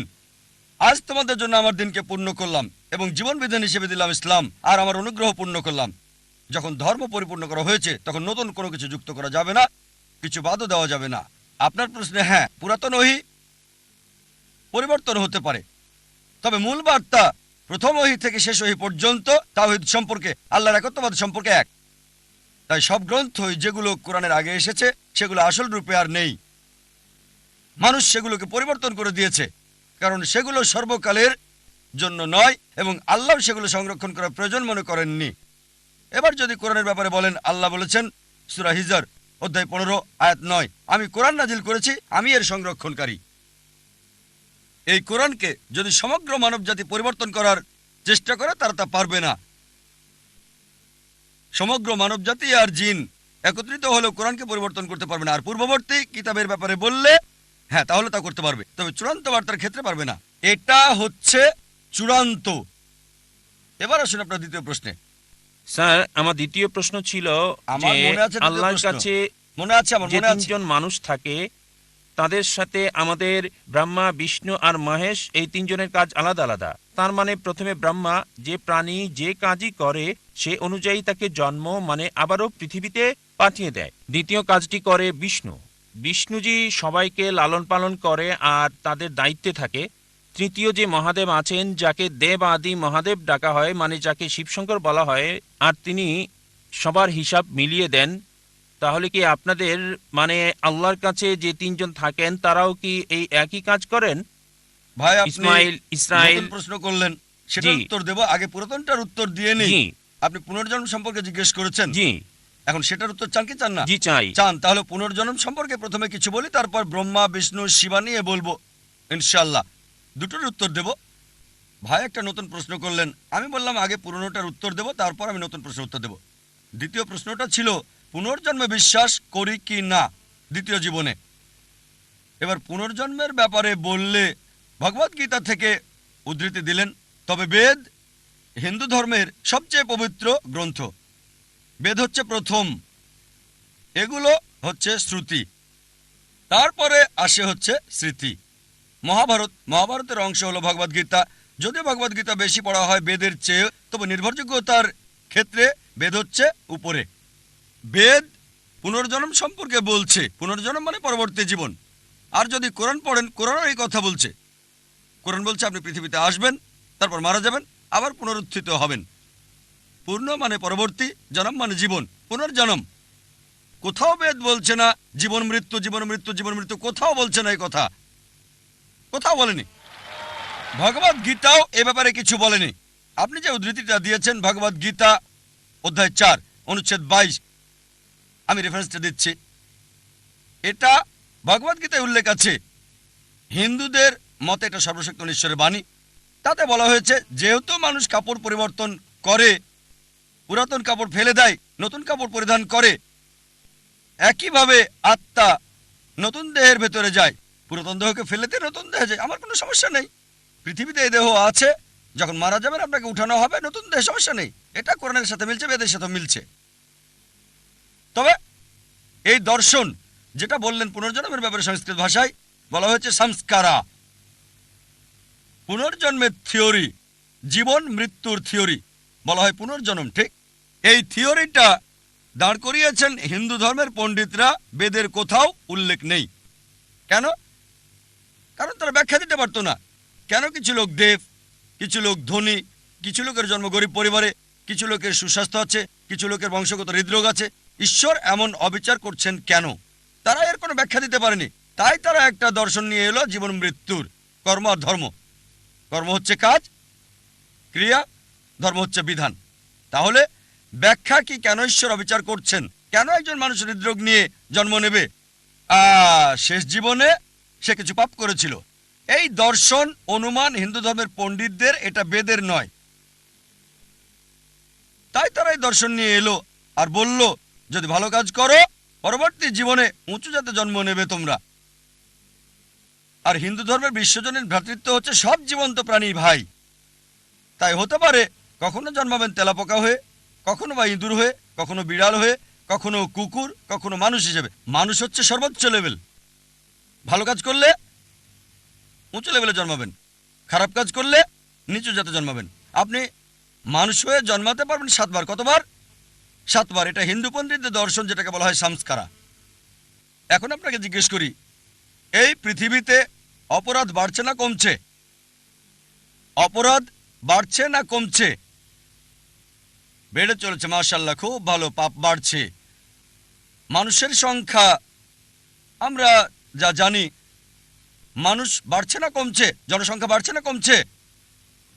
আজ তোমাদের জন্য আমার দিনকে পূর্ণ করলাম এবং জীবন বিধান হিসেবে দিলাম ইসলাম, আর আমার অনুগ্রহ পূর্ণ করলাম। যখন ধর্ম পরিপূর্ণ করা হয়েছে তখন নতুন কোনো কিছু যুক্ত করা যাবে না, কিছু বাদও দেওয়া যাবে না। আপনার প্রশ্নে হ্যাঁ, পুরাতন ওহী পরিবর্তন হতে পারে, তবে মূল বার্তা প্রথম ওহী থেকে শেষ ওহী পর্যন্ত তাওহীদ সম্পর্কে, আল্লাহর একত্ববাদ সম্পর্কে এক। তাই সব গ্রন্থই যেগুলো কোরআনের আগে এসেছে সেগুলো আসল রূপে আর নেই। মানুষ সেগুলোকে পরিবর্তন করে দিয়েছে, কারণ সেগুলো সর্বকালের জন্য নয় এবং আল্লাহ সেগুলো সংরক্ষণ করার প্রয়োজন মনে করেননি। এবার যদি কোরআনের ব্যাপারে বলেন, আল্লাহ বলেছেন সূরা হিজর অধ্যায় 15 আয়াত 9, আমি কোরআন নাজিল করেছি, আমি এর সংরক্ষণকারী। এই কোরআনকে যদি সমগ্র মানবজাতি পরিবর্তন করার চেষ্টা করে তারা তা পারবে না। সমগ্র মানবজাতি আর জিন একত্রিত হলেও কোরআনকে পরিবর্তন করতে পারবে না। আর পূর্ববর্তী কিতাবের ব্যাপারে বললে হ্যাঁ, তাহলে তা করতে পারবে, তবে চূড়ান্ত বার্তার ক্ষেত্রে পারবে না। এটা হচ্ছে চূড়ান্ত। এবার আসুন আপনার দ্বিতীয় প্রশ্নে। স্যার, আমার দ্বিতীয় প্রশ্ন ছিল আমার যে মনে আছে দ্বিতীয় আল্লাহর প্রশ্ন। কাছে মনে আছে, আমার যে মনে আছে। তিনজন মানুষ থাকে তাদের সাথে আমাদের ব্রহ্মা, বিষ্ণু আর মহেশ, এই তিনজনের কাজ আলাদা আলাদা। তার মানে প্রথমে ব্রহ্মা যে প্রাণী যে কাজই করে সে অনুযায়ী তাকে জন্ম মানে আবারও পৃথিবীতে পাঠিয়ে দেয়। দ্বিতীয় কাজটি করে বিষ্ণু। বিষ্ণুজি সবাইকে লালন পালন করে আর তাদের দায়িত্বে থাকে। তৃতীয় যে মহাদেব আছেন, যাকে দেব আদি মহাদেব ডাকা হয়, মানে যাকে শিবশঙ্কর বলা হয়, আর তিনি সবার হিসাব মিলিয়ে দেন। তাহলে কি আপনাদের মানে আল্লাহর কাছে যে তিনজন থাকেন তারাও কি এই একই কাজ করেন? ভাই, আপনি ইসমাইল, ইসরাইল। নতুন প্রশ্ন করলেন, সেটার জি। উত্তর দেব। আগে পুরাতনটার উত্তর দিয়ে নেই। জি আপনি পুনর্জন্ম সম্পর্কে জিজ্ঞেস করেছেন, জি এখন সেটার উত্তর চান কি চান না? জি চাই। চান, তাহলে পুনর্জন্ম সম্পর্কে প্রথমে কিছু বলি, তারপর ব্রহ্মা, বিষ্ণু, শিবা নিয়ে বলবো ইনশাআল্লাহ। দুটোর উত্তর দেব। ভাই একটা নতুন প্রশ্ন করলেন, আমি বললাম আগে পুরনোটার উত্তর দেব, তারপর আমি নতুন প্রশ্নের উত্তর দেব। দ্বিতীয় প্রশ্নটা ছিল পুনর্জন্মে বিশ্বাস করি কি না দ্বিতীয় জীবনে। এবার পুনর্জন্মের ব্যাপারে বললে ভগবদ্গীতা থেকে উদ্ধৃতি দিলেন, তবে বেদ হিন্দু ধর্মের সবচেয়ে পবিত্র গ্রন্থ। বেদ হচ্ছে প্রথম, এগুলো হচ্ছে শ্রুতি, তারপরে আসে হচ্ছে স্মৃতি। মহাভারতের অংশ হলো ভগবদ্গীতা। যদিও ভগবদ্গীতা বেশি পড়া হয় বেদের চেয়ে, তবে নির্ভরযোগ্যতার ক্ষেত্রে বেদ হচ্ছে উপরে। বেদ পুনর্জন্ম সম্পর্কে বলছে, পুনর্জন্ম মানে পরবর্তী জীবন। আর যদি কোরআন পড়েন, কোরআনও এই কথা বলছে। কোরআন বলছে আপনি পৃথিবীতে আসবেন, তারপর মারা যাবেন, আবার পুনরুত্থিত হবেন। পূর্ণ মানে পরবর্তী, জন্ম মানে জীবন, পুনর্জন্ম। কোথাও বেদ বলছে না জীবন মৃত্যু, জীবন মৃত্যু, জীবন মৃত্যু, কোথাও বলছে না এই কথা, কোথাও বলেনি। ভগবদ গীতাও এ ব্যাপারে কিছু বলেনি। আপনি যে উদ্ধৃতিটা দিয়েছেন ভগবদ গীতা অধ্যায় 4 অনুচ্ছেদ 22, আমি রেফারেন্সটা দিচ্ছি। এটা ভগবদ গীতায় উল্লেখ আছে। হিন্দুদের মতে এটা সর্বশক্ত ঈশ্বরের বাণী। তাতে বলা হয়েছে যেহেতু মানুষ কাপড় পরিবর্তন করে, পুরাতন কাপড় ফেলে দেয়, নতুন কাপড় পরিধান করে, একইভাবে আত্মা নতুন দেহের ভেতরে যায়। পুরাতন দেহকে ফেলে দিয়ে নতুন দেহে যায়, আমার কোনো সমস্যা নেই। পৃথিবীতে এই দেহ আছে, যখন মারা যাবেন আপনাকে উঠানো হবে নতুন দেহে, সমস্যা নেই। এটা কোরআনের সাথে মিলছে, বেদের সাথে মিলছে। তবে এই দর্শন যেটা বললেন পুনর্জন্মের ব্যাপারে, সংস্কৃত ভাষায় বলা হয়েছে সংস্কারা। পুনর্জন্মের থিওরি, জীবন মৃত্যুর থিওরি বলা হয় পুনর্জন্ম, ঠিক? এই থিওরিটা দাঁড় করিয়েছেন হিন্দু ধর্মের পণ্ডিতরা, বেদের কোথাও উল্লেখ নেই। কেন? কারণ তারা ব্যাখ্যা দিতে পারতো না। কেন কিছু লোক দেব, কিছু লোক ধনী, কিছু লোকের জন্ম গরিব পরিবারে, কিছু লোকের সুস্বাস্থ্য আছে, কিছু লোকের বংশগত হৃদরোগ আছে। ঈশ্বর এমন অবিচার করছেন কেন? তারা এর কোনো ব্যাখ্যা দিতে পারেনি। তাই তারা একটা দর্শন নিয়ে এলো জীবন মৃত্যুর, কর্ম আর ধর্ম। কর্ম হচ্ছে কাজ, ক্রিয়া, ধর্ম হচ্ছে বিধান। তাহলে ব্যাখ্যা কি কেন ঈশ্বর অবিচার করছেন, কেন একজন মানুষ হৃদরোগ নিয়ে জন্ম নেবে? শেষ জীবনে সে কিছু পাপ করেছিল। এই দর্শন অনুমান হিন্দু ধর্মের পণ্ডিতদের, এটা বেদের নয়। তাই তারা এই দর্শন নিয়ে এলো আর বলল যদি ভালো কাজ করো পরবর্তী জীবনে উঁচু জাতে জন্ম নেবে তোমরা। আর হিন্দু ধর্মের বিশ্বজনীন ভ্রাতৃত্ব হচ্ছে সব জীবন্ত প্রাণী ভাই। তাই হতে পারে কখনো জন্মাবেন তেলাপোকা হয়ে, কখনো বা ইঁদুর হয়ে, কখনো বিড়াল হয়ে, কখনো কুকুর, কখনো মানুষ হিসেবে। মানুষ হচ্ছে সর্বোচ্চ লেভেল। ভালো কাজ করলে উঁচু লেভেলে জন্মাবেন, খারাপ কাজ করলে নিচু জাতে জন্মাবেন। আপনি মানুষ হয়ে জন্মাতে পারবেন 7 বার। কতবার? 7 বার। এটা হিন্দু পণ্ডিতদের দর্শন, যেটাকে বলা হয় সংস্কারা। এখন আপনাকে জিজ্ঞেস করি, এই পৃথিবীতে অপরাধ বাড়ছে না কমছে? অপরাধ বাড়ছে না কমছে? বেড়ে চলেছে, মাশাআল্লাহ, খুব ভালো। পাপ বাড়ছে। মানুষের সংখ্যা আমরা যা জানি, মানুষ বাড়ছে না কমছে? জনসংখ্যা বাড়ছে না কমছে?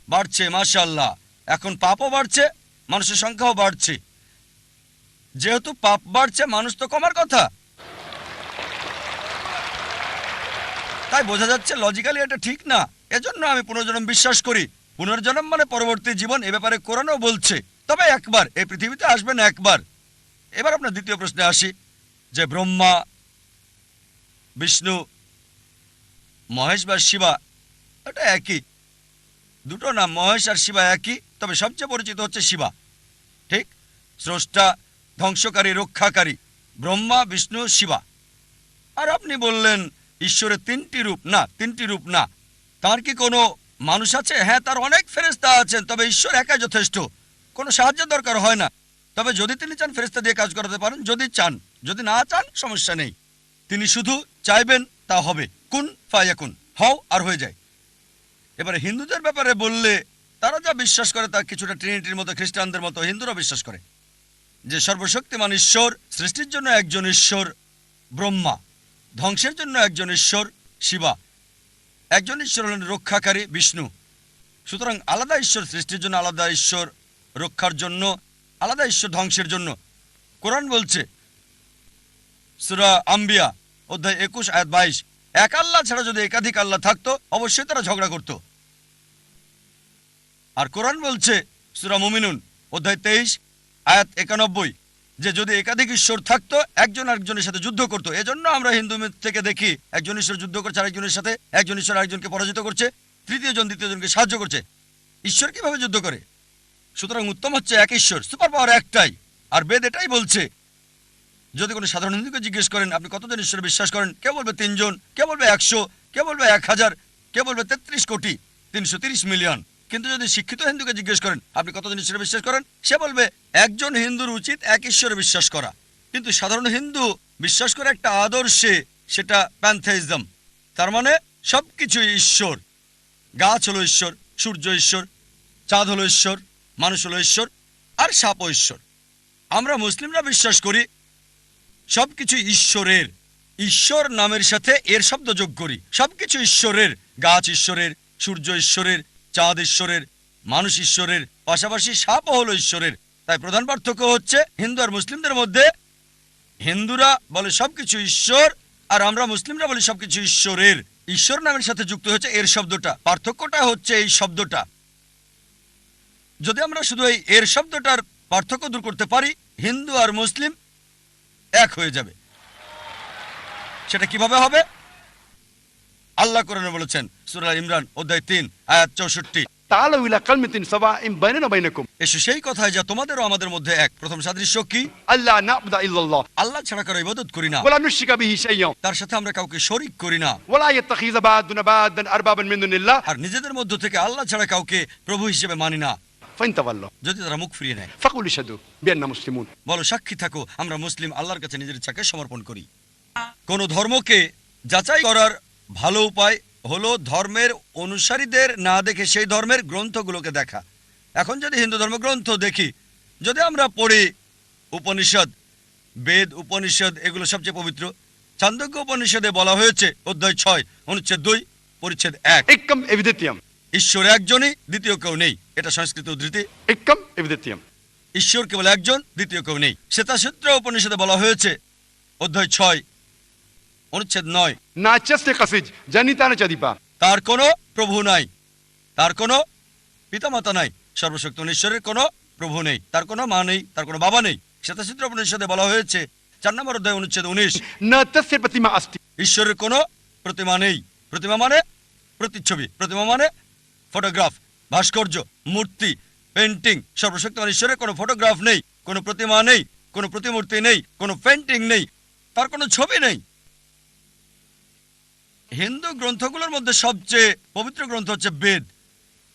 বাড়ছে, মাশাআল্লাহ। এখন পাপও বাড়ছে, মানুষের সংখ্যাও বাড়ছে। যেহেতু পাপ বাড়ছে, মানুষ তো কমার কথা। তাই বোঝা যাচ্ছে লজিক্যালি এটা ঠিক না। এজন্য আমি পুনর্জন্ম বিশ্বাস করি। পুনর্জন্ম মানে পরবর্তী জীবন, এ ব্যাপারে কোরআনও বলছে। তবে একবার এই পৃথিবীতে আসবেন, একবার। এবার আপনার দ্বিতীয় প্রশ্নে আসি, যে ব্রহ্মা, বিষ্ণু, মহেশ বা শিবা, এটা একই। দুটো নাম, মহেশ আর শিবা একই, তবে সবচেয়ে পরিচিত হচ্ছে শিবা। ঠিক? স্রষ্টা, ধ্বংসকারী, রক্ষাকারী, ব্রহ্মা, বিষ্ণু, শিবা। আর আপনি বললেন ঈশ্বরের 3টি রূপ। না, 3টি রূপ না। তার কি কোনো মানুষ আছে? হ্যাঁ, তার অনেক ফেরেশতা আছেন, তবে ঈশ্বর একাই যথেষ্ট। কোনো সাহায্যের দরকার হয় না। তবে যদি তিনি চান ফেরেশতা দিয়ে কাজ করাতে পারেন, যদি চান। যদি না চান সমস্যা নেই। তিনি শুধু চাইবেন, তা হবে। কুন ফায়াকুন, হও আর হয়ে যায়। এবারে হিন্দুদের ব্যাপারে বললে, তারা যা বিশ্বাস করে তা কিছুটা ট্রিনিটির মতো, খ্রিস্টানদের মতো হিন্দুরা বিশ্বাস করে যে সর্বশক্তিমান ঈশ্বর, সৃষ্টির জন্য একজন ঈশ্বর ব্রহ্মা, ধ্বংসের জন্য একজন ঈশ্বর শিবা, একজন ঈশ্বর হলেন রক্ষাকারী বিষ্ণু। সুতরাং আলাদা ঈশ্বর সৃষ্টির জন্য, আলাদা ঈশ্বর রক্ষার জন্য, আলাদা ঈশ্বর ধ্বংসের জন্য। কোরআন বলছে সূরা আম্বিয়া অধ্যায় 21 আয়াত 22, এক আল্লাহ ছাড়া যদি একাধিক আল্লাহ থাকতো অবশ্যই তারা ঝগড়া করত। আর কোরআন বলছে সূরা মুমিনুন অধ্যায় 23 আয়াত 91, যে যদি একাধিক ঈশ্বর থাকতো একজন আরেকজনের সাথে যুদ্ধ করতো। এজন্য আমরা হিন্দু মিথ থেকে দেখি একজন ঈশ্বর যুদ্ধ করছে আরেকজনের সাথে, একজন ঈশ্বর আরেকজনকে পরাজিত করছে, তৃতীয় জন দ্বিতীয়জনকে সাহায্য করছে। ঈশ্বর কিভাবে যুদ্ধ করে? সুতরাং উত্তম হচ্ছে এক ঈশ্বর, সুপার পাওয়ার একটাই। আর বেদ এটাই বলছে। যদি কোনো সাধারণ হিন্দুকে জিজ্ঞেস করেন আপনি কতজন ঈশ্বর বিশ্বাস করেন, কে বলবে 3 জন, কে বলবে 100, কে বলবে 1000, কে বলবে 33 কোটি 330 মিলিয়ন। কিন্তু যদি শিক্ষিত হিন্দুকে জিজ্ঞেস করেন আপনি কতজন ঈশ্বরে বিশ্বাস করেন, সে বলবে একজন হিন্দুর উচিত এক ঈশ্বরে বিশ্বাস করা। কিন্তু সাধারণ হিন্দু বিশ্বাস করে একটা আদর্শে, সেটা প্যান্থেইজম। তার মানে সবকিছু ঈশ্বর। গাছ হলো ঈশ্বর, সূর্য ঈশ্বর, চাঁদ হলো ঈশ্বর, মানুষ হলো ঈশ্বর, আর সাপও ঈশ্বর। আমরা মুসলিমরা বিশ্বাস করি সবকিছু ঈশ্বরের। ঈশ্বর নামের সাথে এর শব্দ যোগ করি। সবকিছু ঈশ্বরের। গাছ ঈশ্বরের, সূর্য ঈশ্বরের, চাঁদ ঈশ্বরের, মানুষ ঈশ্বরের, পাশাপাশি সাপও হলো ঈশ্বরের। তাই প্রধান পার্থক্য হচ্ছে হিন্দু আর মুসলিমদের মধ্যে, হিন্দুরা বলে সবকিছু ঈশ্বর আর আমরা মুসলিমরা বলি সবকিছু ঈশ্বরের। ঈশ্বর নামের সাথে যুক্ত হচ্ছে এর শব্দটা। পার্থক্যটা হচ্ছে এই শব্দটা। যদি আমরা শুধু এই এর শব্দটার পার্থক্য দূর করতে পারি, হিন্দু আর মুসলিম এক হয়ে যাবে। সেটা কিভাবে হবে? আল্লাহ কোরআনে বলেছেন সূরা ইমরান অধ্যায় 3 আয়াত 64, تعالوا إلى كلمة سواء بيننا وبينكم এসো সেই কথায় যা তোমাদের ও আমাদের মধ্যে এক। প্রথম সাদৃশ্য কি? ألا نعبد إلا الله আল্লাহ ছাড়া কারো ইবাদত করি না, ولا نشرك به شيئا তার সাথে আমরা কাউকে শরীক করি না, ولا يتخذ بعضنا بعضا أربابا من دون الله আর নিজেদের মধ্য থেকে আল্লাহ ছাড়া কাউকে প্রভু হিসেবে মানি না। فإن تولوا যদি তারা মুখ ফিরিয়ে নেয় فقولوا اشهدوا بأننا مسلمون। বলো সাক্ষী থাকো আমরা মুসলিম, আল্লাহর কাছে নিজের ইচ্ছাকে সমর্পণ করি। কোন ধর্মকে যাচাই করার ভালো উপায় হলো ধর্মের অনুসারীদের না দেখে সেই ধর্মের গ্রন্থগুলোকে দেখা। এখন যদি হিন্দু ধর্মগ্রন্থ দেখি, যদি আমরা পড়ি উপনিষদ, বেদ, উপনিষদ, এগুলো সবচেয়ে পবিত্র। ছান্দোগ্য উপনিষদে বলা হয়েছে অধ্যায় 6 অনুচ্ছেদ 2 পরিচ্ছেদ 1, एकम एविदित्यम ঈশ্বর একজনই, দ্বিতীয় কেউ নেই। এটা সংস্কৃত উদ্ধৃতি। एकम एवद्वितीयम। ঈশ্বর কেবল একজন, দ্বিতীয় কেউ নেই। শ্বেতাসূত্র উপনিষদে বলা হয়েছে অধ্যায় 6 অনুচ্ছেদ 9, नाच्यस्य कसिज जनिता न चदीपा। তার কোনো প্রভু নাই, তার কোনো পিতামাতা নাই। সর্বশক্ত ঈশ্বরের কোনো প্রভু নেই, তার কোনো মা নেই, তার কোনো বাবা নেই। শ্বেতাসূত্র উপনিষদে বলা হয়েছে 4 নম্বর অধ্যায় অনুচ্ছেদ 19, न तस्य प्रतिमा अस्ति। ঈশ্বরের কোনো প্রতিমা নেই। প্রতিমা মানে প্রতিচ্ছবি, প্রতিমা মানে ফটোগ্রাফ, ভাস্কর্য, মূর্তি, পেন্টিং। সর্বশক্তিমান ঈশ্বরের কোনো ফটোগ্রাফ নেই, কোনো প্রতিমা নেই, কোনো প্রতিমূর্তি নেই, কোনো পেন্টিং নেই, তার কোনো ছবি নেই। হিন্দু গ্রন্থগুলোর মধ্যে সবচেয়ে পবিত্র গ্রন্থ হচ্ছে বেদ,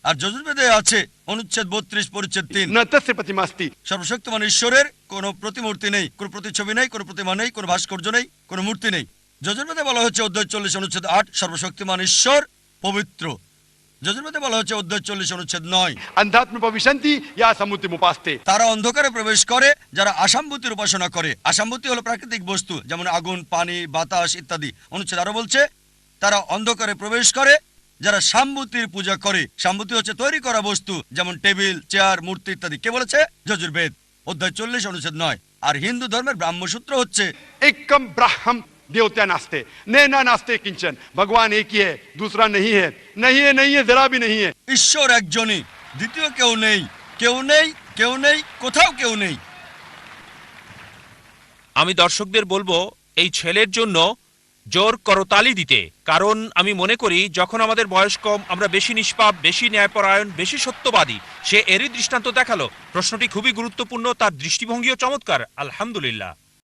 আর যজুর্বেদে আছে অনুচ্ছেদ 32 পরিচ্ছেদ 3, न तस्य प्रतिमा अस्ति। সর্বশক্তিমান ঈশ্বরের কোনো প্রতিমূর্তি নেই, কোনো প্রতিচ্ছবি নেই, কোনো প্রতিমা নেই, কোনো ভাস্কর্য নেই, কোনো মূর্তি নেই। যজুর্বেদে বলা হচ্ছে অধ্যায় 40 অনুচ্ছেদ 8 সর্বশক্তিমান ঈশ্বর পবিত্র। যজুর্বেদে বলা হচ্ছে অধ্যায় 40 অনুচ্ছেদ 9 अंधात्म पविशन्ति या समुद्रमुपास्ते। তারা অন্ধকারে প্রবেশ করে যারা আসাম্ভূতির উপাসনা করে। আসাম্ভূতি হলো প্রাকৃতিক বস্তু, যেমন আগুন, পানি, বাতাস ইত্যাদি। অনুচ্ছেদ আরো বলছে তারা অন্ধকারে প্রবেশ করে যারা সাম্ভূতির পূজা করে। সাম্ভূতি হচ্ছে তৈরি করা বস্তু, যেমন টেবিল, চেয়ার, মূর্তি ইত্যাদি। কে বলেছে? যজুর্বেদ অধ্যায় 40 অনুচ্ছেদ 9। আর হিন্দু ধর্মের ব্রাহ্মসূত্র হচ্ছে एकम ब्राह्मम देवता नास्ते नैना नास्ते किंचन। भगवान एक ही है, दूसरा नहीं है, नहीं है, नहीं है, जरा भी नहीं है। ঈশ্বর একজনই, দ্বিতীয় কেউ নেই, কেউ নেই, কেউ নেই, কোথাও কেউ নেই। আমি দর্শকদের বলবো এই ছেলের জন্য জোর করতালি দিতে, কারণ আমি মনে করি যখন আমাদের বয়স কম আমরা বেশি নিষ্পাপ, বেশি ন্যায়পরায়ণ, বেশি সত্যবাদী। সে এরই দৃষ্টান্ত দেখালো। প্রশ্নটি খুবই গুরুত্বপূর্ণ, তার দৃষ্টিভঙ্গিও চমৎকার। আলহামদুলিল্লাহ।